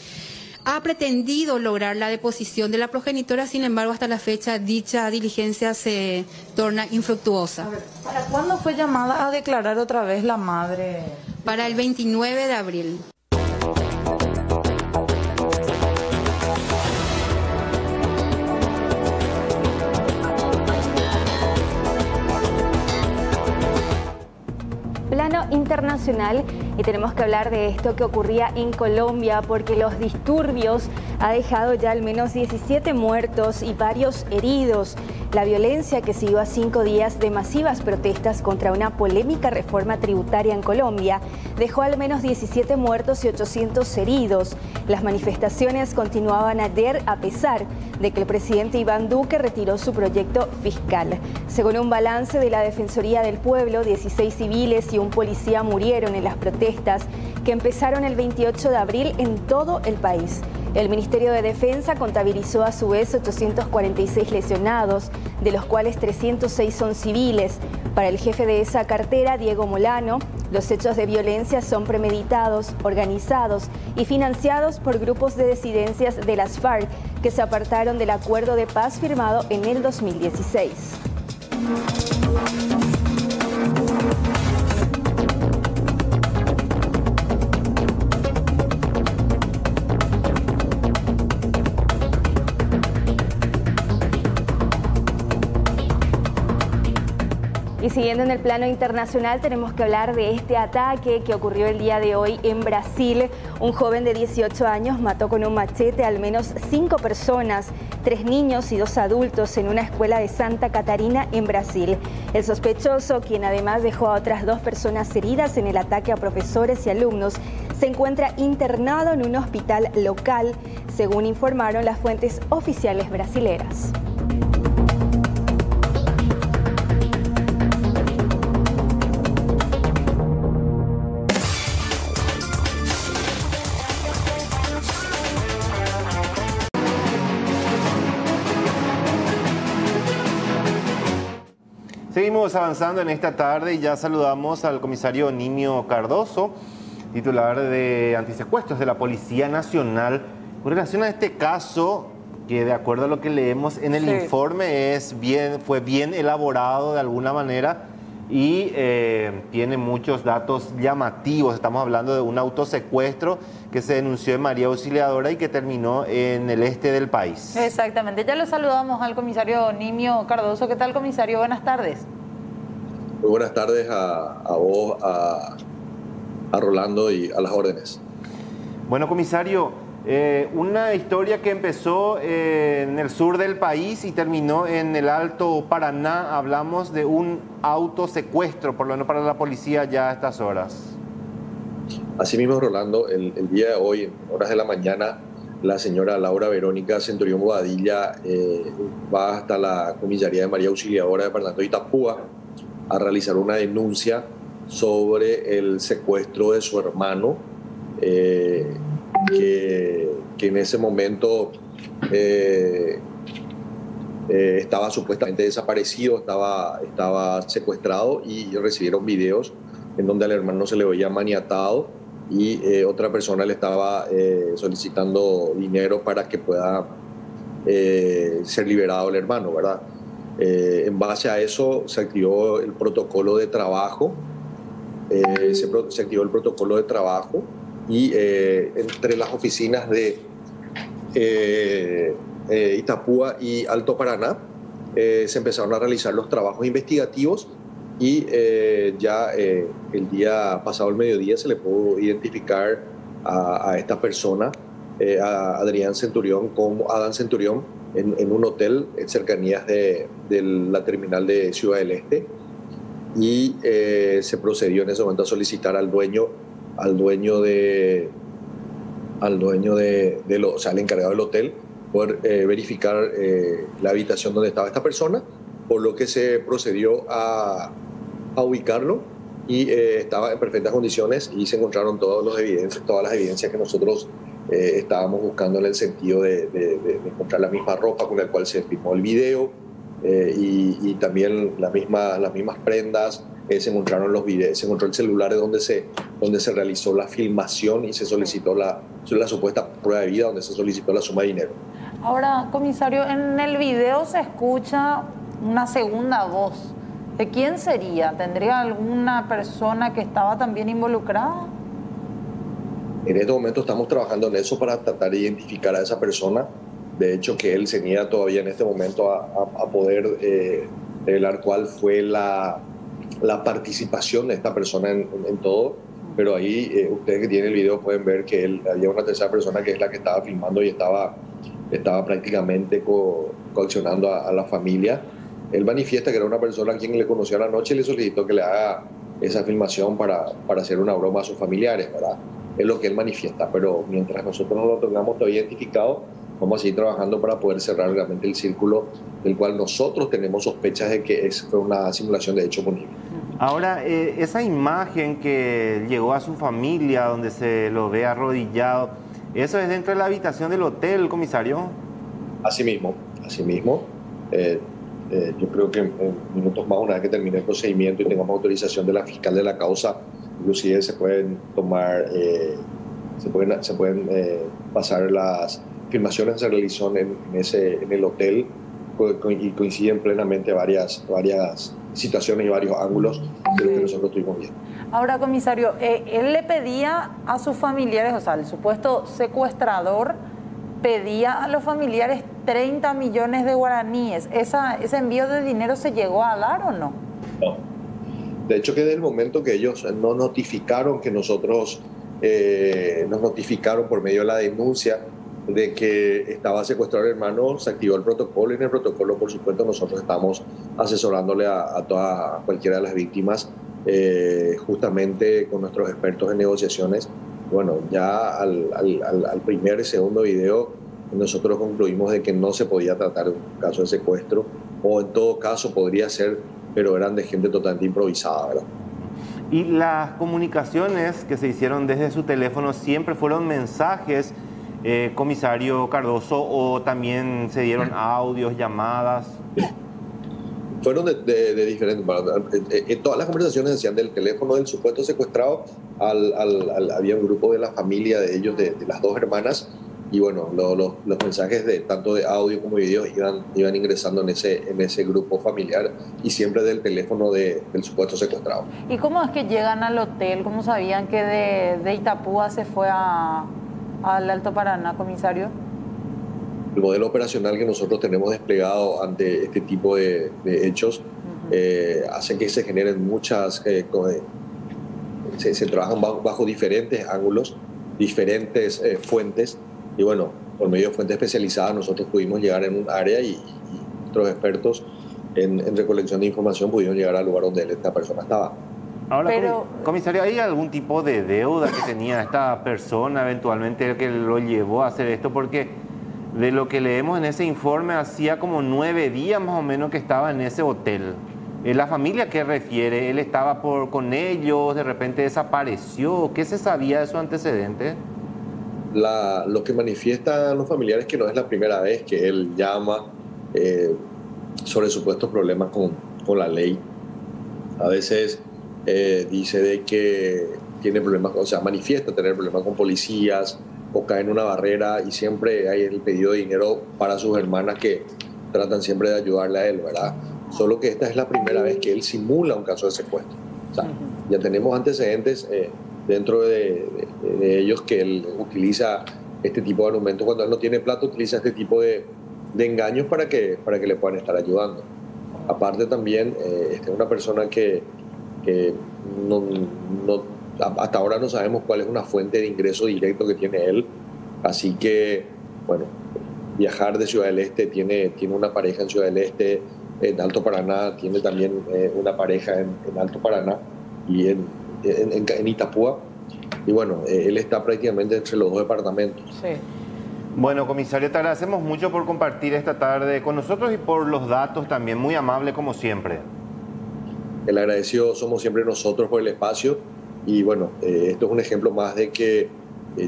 ha pretendido lograr la deposición de la progenitora. Sin embargo, hasta la fecha dicha diligencia se torna infructuosa. ¿Para cuándo fue llamada a declarar otra vez la madre? Para el 29 de abril. Plano internacional, y tenemos que hablar de esto que ocurría en Colombia, porque los disturbios ha dejado ya al menos 17 muertos y varios heridos. La violencia que siguió a 5 días de masivas protestas contra una polémica reforma tributaria en Colombia dejó al menos 17 muertos y 800 heridos. Las manifestaciones continuaban ayer a pesar de que el presidente Iván Duque retiró su proyecto fiscal. Según un balance de la Defensoría del Pueblo, 16 civiles y un policía murieron en las protestas que empezaron el 28 de abril en todo el país. El Ministerio de Defensa contabilizó a su vez 846 lesionados, de los cuales 306 son civiles. Para el jefe de esa cartera, Diego Molano, los hechos de violencia son premeditados, organizados y financiados por grupos de disidencias de las FARC que se apartaron del acuerdo de paz firmado en el 2016. Y siguiendo en el plano internacional, tenemos que hablar de este ataque que ocurrió el día de hoy en Brasil. Un joven de 18 años mató con un machete al menos 5 personas, 3 niños y 2 adultos en una escuela de Santa Catarina en Brasil. El sospechoso, quien además dejó a otras 2 personas heridas en el ataque a profesores y alumnos, se encuentra internado en un hospital local, según informaron las fuentes oficiales brasileras. Seguimos avanzando en esta tarde y ya saludamos al comisario Nimio Cardoso, titular de antisecuestros de la Policía Nacional, con relación a este caso que, de acuerdo a lo que leemos en el informe, fue bien elaborado de alguna manera y tiene muchos datos llamativos. Estamos hablando de un autosecuestro que se denunció en María Auxiliadora y que terminó en el este del país. Exactamente. Ya lo saludamos al comisario Nimio Cardoso. ¿Qué tal, comisario? Buenas tardes. Muy buenas tardes a vos, a Rolando y a las órdenes. Bueno, comisario, una historia que empezó en el sur del país y terminó en el Alto Paraná. Hablamos de un autosecuestro, por lo menos para la policía ya a estas horas. Así mismo, Rolando, el día de hoy, en horas de la mañana, la señora Laura Verónica Centurión Bobadilla va hasta la comisaría de María Auxiliadora de Departamento de Itapúa a realizar una denuncia sobre el secuestro de su hermano, que en ese momento estaba supuestamente desaparecido, estaba secuestrado, y recibieron videos en donde al hermano se le veía maniatado y otra persona le estaba solicitando dinero para que pueda ser liberado el hermano, ¿verdad? En base a eso se activó el protocolo de trabajo, se activó el protocolo de trabajo y entre las oficinas de Itapúa y Alto Paraná se empezaron a realizar los trabajos investigativos y ya el día pasado, el mediodía, se le pudo identificar a esta persona, a Adán Centurión, en un hotel en cercanías de la terminal de Ciudad del Este, y se procedió en ese momento a solicitar al dueño o sea, al encargado del hotel, por verificar la habitación donde estaba esta persona, por lo que se procedió a ubicarlo y estaba en perfectas condiciones y se encontraron todas las evidencias que nosotros estábamos buscando, en el sentido de encontrar la misma ropa con la cual se filmó el video y también las mismas prendas. Se encontraron los videos, se encontró el celular donde se realizó la filmación y se solicitó la supuesta prueba de vida, donde se solicitó la suma de dinero. Ahora, comisario, en el video se escucha una segunda voz. ¿De quién sería? ¿Tendría alguna persona que estaba también involucrada? En este momento estamos trabajando en eso para tratar de identificar a esa persona. De hecho, que él se niega todavía en este momento a poder revelar cuál fue la participación de esta persona en todo. Pero ahí ustedes que tienen el video pueden ver que había una tercera persona que es la que estaba filmando y estaba prácticamente coaccionando a la familia. Él manifiesta que era una persona a quien le conoció a la noche y le solicitó que le haga esa filmación para hacer una broma a sus familiares, ¿verdad? Es lo que él manifiesta, pero mientras nosotros no lo tengamos todavía identificado, vamos a seguir trabajando para poder cerrar realmente el círculo del cual nosotros tenemos sospechas de que fue una simulación de hecho punible. Ahora, esa imagen que llegó a su familia, donde se lo ve arrodillado, ¿eso es dentro de la habitación del hotel, comisario? Así mismo. Yo creo que en minutos más, una vez que termine el procedimiento y tengamos autorización de la fiscal de la causa, inclusive se pueden tomar, se pueden pasar las filmaciones que se realizó en el hotel, y coinciden plenamente varias situaciones y varios ángulos de lo que nosotros tuvimos viendo. Ahora, comisario, él le pedía a sus familiares, o sea, el supuesto secuestrador pedía a los familiares 30 millones de guaraníes. ¿Ese envío de dinero se llegó a dar o no? No. De hecho, que desde el momento que ellos nos notificaron que nosotros, nos notificaron por medio de la denuncia de que estaba secuestrado el hermano, se activó el protocolo, y en el protocolo, por supuesto, nosotros estamos asesorándole a cualquiera de las víctimas, justamente con nuestros expertos en negociaciones. Bueno, ya al primer y segundo video nosotros concluimos de que no se podía tratar de un caso de secuestro, o en todo caso podría ser, pero eran de gente totalmente improvisada, ¿verdad? Y las comunicaciones que se hicieron desde su teléfono siempre fueron mensajes, comisario Cardoso, o también se dieron audios, llamadas. Fueron de diferentes. Todas las conversaciones decían del teléfono del supuesto secuestrado. Había un grupo de la familia de ellos, de las dos hermanas, y bueno, los mensajes tanto de audio como de video iban ingresando en ese grupo familiar, y siempre del teléfono del supuesto secuestrado. ¿Y cómo es que llegan al hotel? ¿Cómo sabían que de Itapúa se fue al Alto Paraná, comisario? El modelo operacional que nosotros tenemos desplegado ante este tipo de hechos hace que se generen muchas... se trabajan bajo diferentes ángulos, diferentes fuentes, y bueno, por medio de fuentes especializadas nosotros pudimos llegar en un área, y nuestros expertos en recolección de información pudieron llegar al lugar donde esta persona estaba. Ahora, comisario, ¿hay algún tipo de deuda que tenía esta persona eventualmente que lo llevó a hacer esto? Porque de lo que leemos en ese informe, hacía como 9 días más o menos que estaba en ese hotel. ¿La familia qué refiere? ¿Él estaba con ellos, de repente desapareció? ¿Qué se sabía de su antecedente? Lo que manifiestan los familiares, que no es la primera vez que él llama sobre supuestos problemas con la ley. A veces dice de que tiene problemas, o sea, manifiesta tener problemas con policías o cae en una barrera, y siempre hay el pedido de dinero para sus hermanas que tratan siempre de ayudarle a él, ¿verdad? Solo que esta es la primera vez que él simula un caso de secuestro. O sea, ya tenemos antecedentes dentro de ellos que él utiliza este tipo de argumentos. Cuando él no tiene plata, utiliza este tipo de engaños para que le puedan estar ayudando. Aparte también, es una persona que hasta ahora no sabemos cuál es una fuente de ingreso directo que tiene él. Así que, bueno, viajar de Ciudad del Este, tiene una pareja en Ciudad del Este, en Alto Paraná, tiene también una pareja en Alto Paraná y en Itapúa. Y bueno, él está prácticamente entre los dos departamentos. Sí. Bueno, comisario, te agradecemos mucho por compartir esta tarde con nosotros y por los datos también, muy amable como siempre. El agradecido somos siempre nosotros por el espacio, y bueno, esto es un ejemplo más de que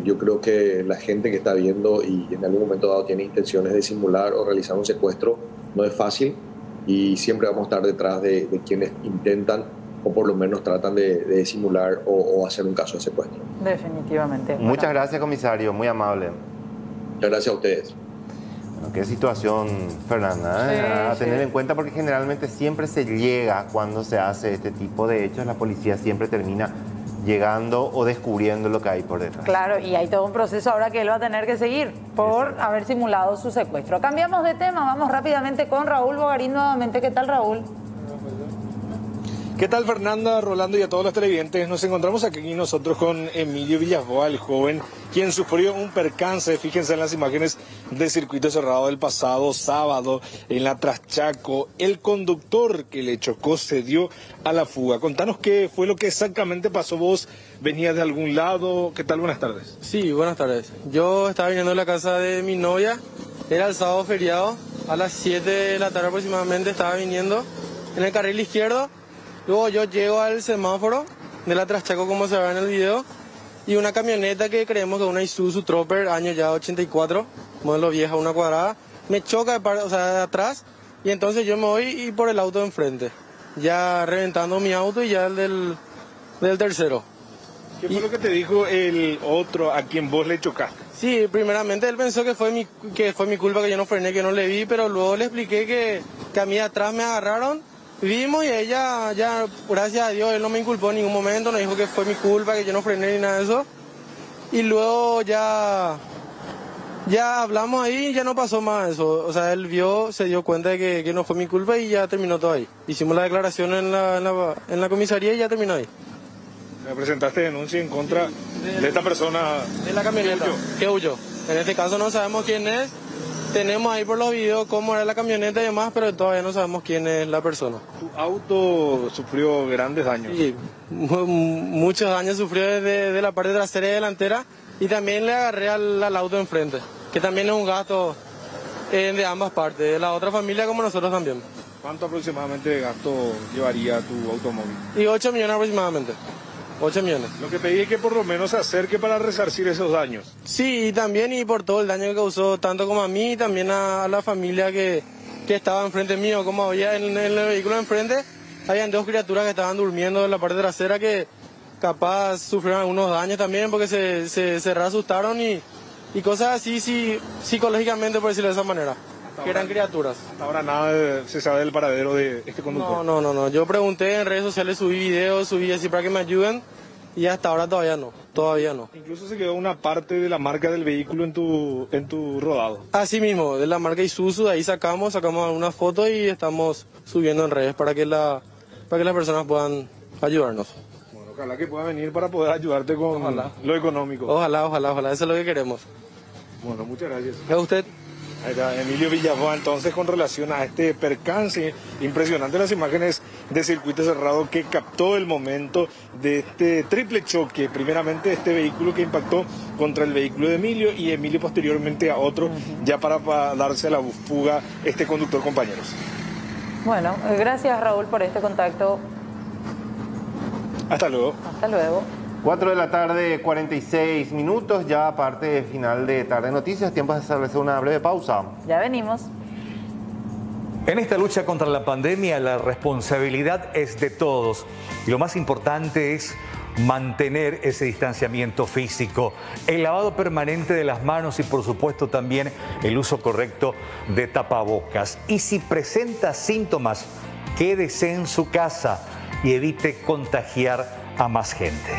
yo creo que la gente que está viendo y en algún momento dado tiene intenciones de simular o realizar un secuestro, no es fácil, y siempre vamos a estar detrás de quienes intentan o por lo menos tratan de simular o hacer un caso de secuestro. Definitivamente. Muchas gracias, comisario, muy amable. Muchas gracias a ustedes. Bueno, qué situación, Fernanda, Sí, a tener en cuenta, porque generalmente siempre se llega cuando se hace este tipo de hechos, la policía siempre termina llegando o descubriendo lo que hay por detrás. Claro, y hay todo un proceso ahora que él va a tener que seguir por haber simulado su secuestro. Cambiamos de tema, vamos rápidamente con Raúl Bogarín nuevamente. ¿Qué tal, Raúl? ¿Qué tal, Fernanda, Rolando y a todos los televidentes? Nos encontramos aquí nosotros con Emilio Villasboa, el joven, quien sufrió un percance, fíjense en las imágenes de circuito cerrado del pasado sábado en la Traschaco. El conductor que le chocó se dio a la fuga. Contanos qué fue lo que exactamente pasó. Vos venías de algún lado. ¿Qué tal? Buenas tardes. Sí, buenas tardes. Yo estaba viniendo a la casa de mi novia, era el sábado feriado, a las 7 de la tarde aproximadamente estaba viniendo en el carril izquierdo. Luego yo llego al semáforo de la Traschaco, como se ve en el video, y una camioneta que creemos que es una Isuzu Trooper, año ya 84, modelo vieja, una cuadrada, me choca de atrás, y entonces yo me voy y por el auto de enfrente, ya reventando mi auto y ya el del tercero. ¿Qué fue lo que te dijo el otro a quien vos le chocaste? Sí, primeramente él pensó que fue mi culpa, que yo no frené, que no le vi, pero luego le expliqué que a mí atrás me agarraron. Vimos y ella, ya, gracias a Dios, él no me inculpó en ningún momento, no dijo que fue mi culpa, que yo no frené ni nada de eso. Y luego ya hablamos ahí y ya no pasó más eso. O sea, él se dio cuenta de que no fue mi culpa y ya terminó todo ahí. Hicimos la declaración en la comisaría y ya terminó ahí. ¿Me presentaste denuncia en contra de esta persona? De la camioneta, que huyó. En este caso no sabemos quién es. Tenemos ahí por los videos cómo era la camioneta y demás, pero todavía no sabemos quién es la persona. ¿Tu auto sufrió grandes daños? Sí, muchos daños sufrió de la parte trasera y delantera, y también le agarré al auto enfrente, que también es un gasto de ambas partes, de la otra familia como nosotros también. ¿Cuánto aproximadamente de gasto llevaría tu automóvil? Y 8 millones aproximadamente. 8 millones. Lo que pedí es que por lo menos se acerque para resarcir esos daños. Sí, y también y por todo el daño que causó tanto como a mí y también a la familia que estaba enfrente mío. Como había en el vehículo enfrente, habían dos criaturas que estaban durmiendo en la parte trasera que capaz sufrieron algunos daños también porque se reasustaron y cosas así, sí, psicológicamente, por decirlo de esa manera. Que eran criaturas. Hasta ahora nada se sabe del paradero de este conductor. No. Yo pregunté en redes sociales, subí videos, subí así para que me ayuden y hasta ahora todavía no. Incluso se quedó una parte de la marca del vehículo en tu rodado. Así mismo, de la marca Isuzu, de ahí sacamos algunas fotos y estamos subiendo en redes para que las personas puedan ayudarnos. Bueno, ojalá que pueda venir para poder ayudarte con lo económico. Ojalá, eso es lo que queremos. Bueno, muchas gracias. A usted. Ahí está Emilio Villasboa, entonces, con relación a este percance, impresionante las imágenes de circuito cerrado que captó el momento de este triple choque. Primeramente este vehículo que impactó contra el vehículo de Emilio y Emilio posteriormente a otro, ya para darse a la fuga este conductor, compañeros. Bueno, gracias Raúl por este contacto. Hasta luego. Hasta luego. 4 de la tarde, 46 minutos, ya parte final de Tarde Noticias, tiempo de establecer una breve pausa. Ya venimos. En esta lucha contra la pandemia, la responsabilidad es de todos y lo más importante es mantener ese distanciamiento físico, el lavado permanente de las manos y por supuesto también el uso correcto de tapabocas. Y si presenta síntomas, quédese en su casa y evite contagiar a más gente.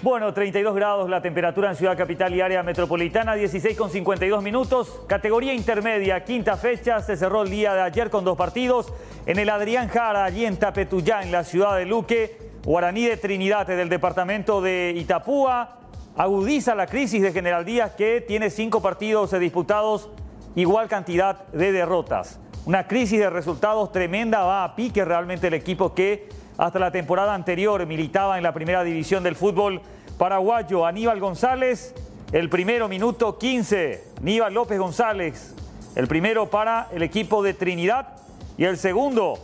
Bueno, 32 grados la temperatura en Ciudad Capital y área metropolitana, 16:52 minutos. Categoría intermedia, quinta fecha, se cerró el día de ayer con 2 partidos. En el Adrián Jara, allí en Tapetuyá, en la ciudad de Luque, Guaraní de Trinidad del departamento de Itapúa agudiza la crisis de General Díaz, que tiene 5 partidos disputados, igual cantidad de derrotas. Una crisis de resultados tremenda, va a pique realmente el equipo que hasta la temporada anterior militaba en la primera división del fútbol paraguayo. Aníbal González, el primero, minuto 15. Aníbal López González, el primero para el equipo de Trinidad. Y el segundo,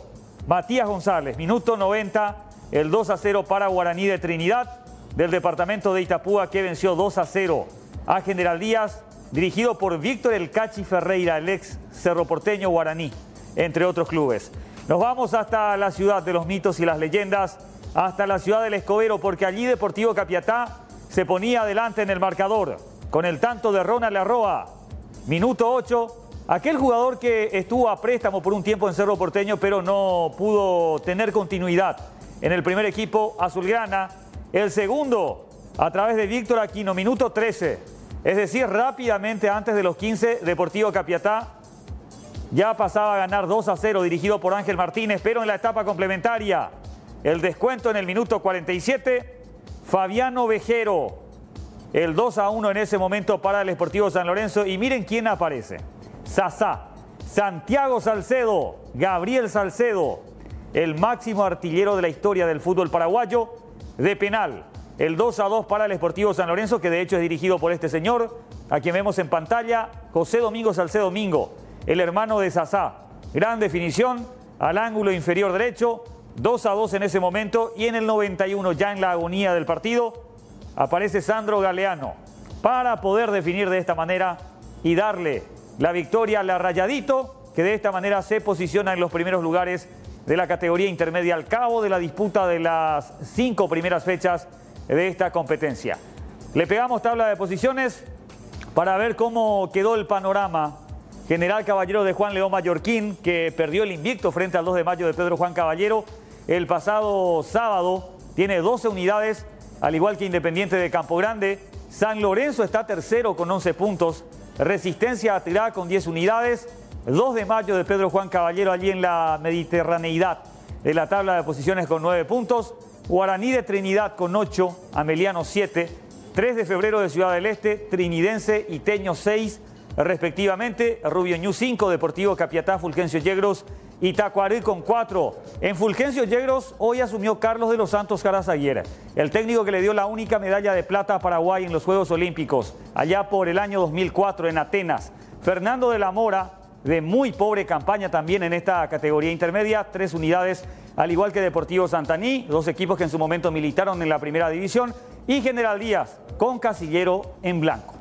Matías González, minuto 90, el 2-0 para Guaraní de Trinidad, del departamento de Itapúa, que venció 2-0 a General Díaz, dirigido por Víctor El Cachi Ferreira, el ex Cerro Porteño Guaraní, entre otros clubes. Nos vamos hasta la ciudad de los mitos y las leyendas, hasta la ciudad del Escobero, porque allí Deportivo Capiatá se ponía adelante en el marcador con el tanto de Ronald Arroa. Minuto 8, aquel jugador que estuvo a préstamo por un tiempo en Cerro Porteño, pero no pudo tener continuidad en el primer equipo azulgrana. El segundo, a través de Víctor Aquino, minuto 13. Es decir, rápidamente antes de los 15, Deportivo Capiatá ya pasaba a ganar 2-0, dirigido por Ángel Martínez, pero en la etapa complementaria, el descuento en el minuto 47, Fabiano Vejero, el 2-1 en ese momento para el Sportivo San Lorenzo. Y miren quién aparece: Sasá, Santiago Salcedo, Gabriel Salcedo, el máximo artillero de la historia del fútbol paraguayo, de penal. El 2-2 para el Sportivo San Lorenzo, que de hecho es dirigido por este señor, a quien vemos en pantalla, José Domingo Salcedo Mingo, el hermano de Sasá. Gran definición al ángulo inferior derecho, 2-2 en ese momento. Y en el 91, ya en la agonía del partido, aparece Sandro Galeano para poder definir de esta manera y darle la victoria a la Rayadito, que de esta manera se posiciona en los primeros lugares de la categoría intermedia al cabo de la disputa de las 5 primeras fechas de esta competencia. Le pegamos tabla de posiciones para ver cómo quedó el panorama general Caballero de Juan León Mallorquín, que perdió el invicto frente al 2 de mayo de Pedro Juan Caballero el pasado sábado. Tiene 12 unidades, al igual que Independiente de Campo Grande. San Lorenzo está tercero con 11 puntos. Resistencia Atirá con 10 unidades. 2 de mayo de Pedro Juan Caballero allí en la mediterraneidad de la tabla de posiciones con 9 puntos. Guaraní de Trinidad con 8, Ameliano 7. 3 de febrero de Ciudad del Este, Trinidense y Teño 6 respectivamente. Rubio Ñu 5, Deportivo Capiatá, Fulgencio Yegros y Tacuarí con 4. En Fulgencio Yegros hoy asumió Carlos de los Santos Carazaguer, el técnico que le dio la única medalla de plata a Paraguay en los Juegos Olímpicos, allá por el año 2004 en Atenas. Fernando de la Mora, de muy pobre campaña también en esta categoría intermedia, 3 unidades, al igual que Deportivo Santaní, 2 equipos que en su momento militaron en la primera división, y General Díaz con casillero en blanco.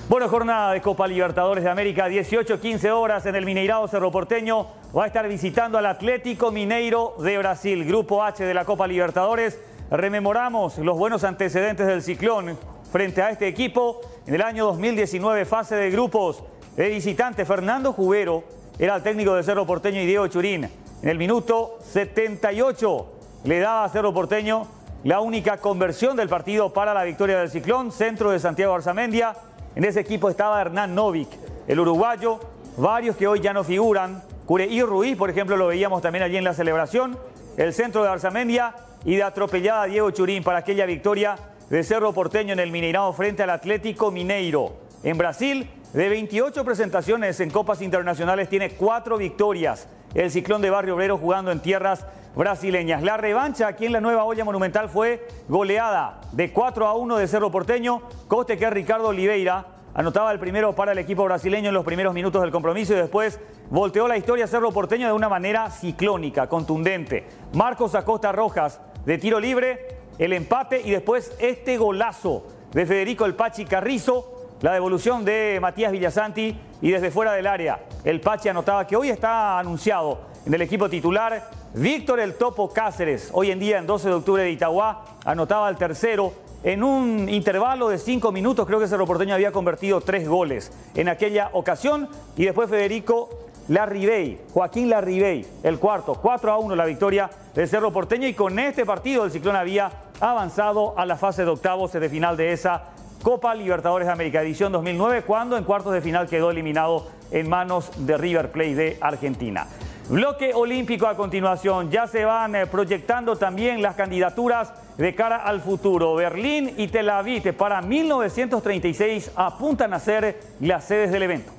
Bueno, jornada de Copa Libertadores de América, 18-15 horas en el Mineirao Cerro Porteño. Va a estar visitando al Atlético Mineiro de Brasil, Grupo H de la Copa Libertadores. Rememoramos los buenos antecedentes del Ciclón frente a este equipo. En el año 2019, fase de grupos de visitante, Fernando Jubero era el técnico de Cerro Porteño y Diego Churín. En el minuto 78 le daba a Cerro Porteño la única conversión del partido para la victoria del Ciclón. Centro de Santiago Arzamendia. En ese equipo estaba Hernán Novik, el uruguayo, varios que hoy ya no figuran. Cureí Ruiz, por ejemplo, lo veíamos también allí en la celebración. El centro de Arzamendia y de atropellada Diego Churín para aquella victoria de Cerro Porteño en el Mineirao frente al Atlético Mineiro. En Brasil, de 28 presentaciones en copas internacionales, tiene 4 victorias. El Ciclón de Barrio Obrero jugando en tierras brasileñas. La revancha aquí en la Nueva Olla Monumental fue goleada de 4-1 de Cerro Porteño. Coste que Ricardo Oliveira anotaba el primero para el equipo brasileño en los primeros minutos del compromiso y después volteó la historia Cerro Porteño de una manera ciclónica, contundente. Marcos Acosta Rojas de tiro libre, el empate y después este golazo de Federico El Pachi Carrizo, la devolución de Matías Villasanti y desde fuera del área. El Pachi anotaba que hoy está anunciado en el equipo titular Víctor El Topo Cáceres. Hoy en día en 12 de octubre de Itagua anotaba el tercero en un intervalo de 5 minutos. Creo que Cerro Porteño había convertido 3 goles en aquella ocasión y después Federico Larribey, Joaquín Larribey, el cuarto, 4-1 la victoria del Cerro Porteño y con este partido el Ciclón había avanzado a la fase de octavos de final de esa Copa Libertadores de América, edición 2009, cuando en cuartos de final quedó eliminado en manos de River Plate de Argentina. Bloque olímpico a continuación, ya se van proyectando también las candidaturas de cara al futuro. Berlín y Tel Aviv para 1936 apuntan a ser las sedes del evento.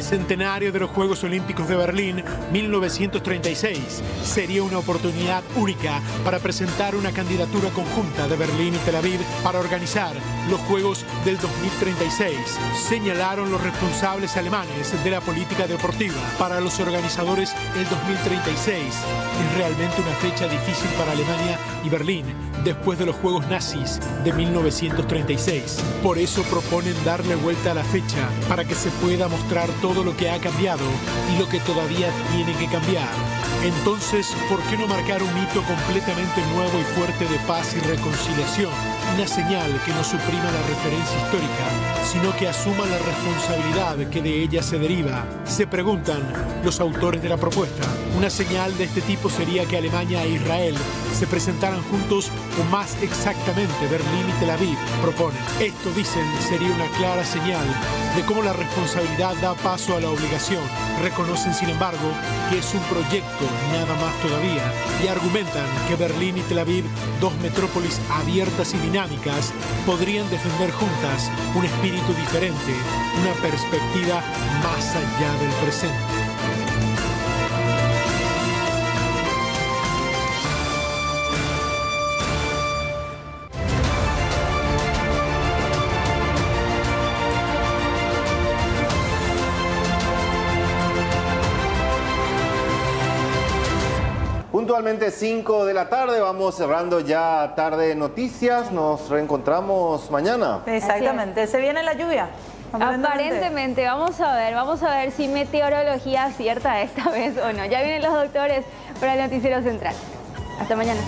Centenario de los Juegos Olímpicos de Berlín 1936 sería una oportunidad única para presentar una candidatura conjunta de Berlín y Tel Aviv para organizar los Juegos del 2036, señalaron los responsables alemanes de la política deportiva. Para los organizadores, el 2036 es realmente una fecha difícil para Alemania y Berlín después de los Juegos nazis de 1936. Por eso proponen darle vuelta a la fecha para que se pueda mostrar todo lo que ha cambiado y lo que todavía tiene que cambiar. Entonces, ¿por qué no marcar un hito completamente nuevo y fuerte de paz y reconciliación? Una señal que no suprima la referencia histórica, sino que asuma la responsabilidad que de ella se deriva. Se preguntan los autores de la propuesta. Una señal de este tipo sería que Alemania e Israel se presentaran juntos, o más exactamente Berlín y Tel Aviv proponen. Esto, dicen, sería una clara señal de cómo la responsabilidad da paso a la obligación. Reconocen, sin embargo, que es un proyecto, nada más todavía, y argumentan que Berlín y Tel Aviv, dos metrópolis abiertas y dinámicas, podrían defender juntas un espíritu diferente, una perspectiva más allá del presente. Puntualmente 5 de la tarde, vamos cerrando ya tarde de noticias, nos reencontramos mañana. Exactamente, se viene la lluvia. Aparentemente, vamos a ver si meteorología acierta esta vez o no. Ya vienen los doctores para el Noticiero Central. Hasta mañana.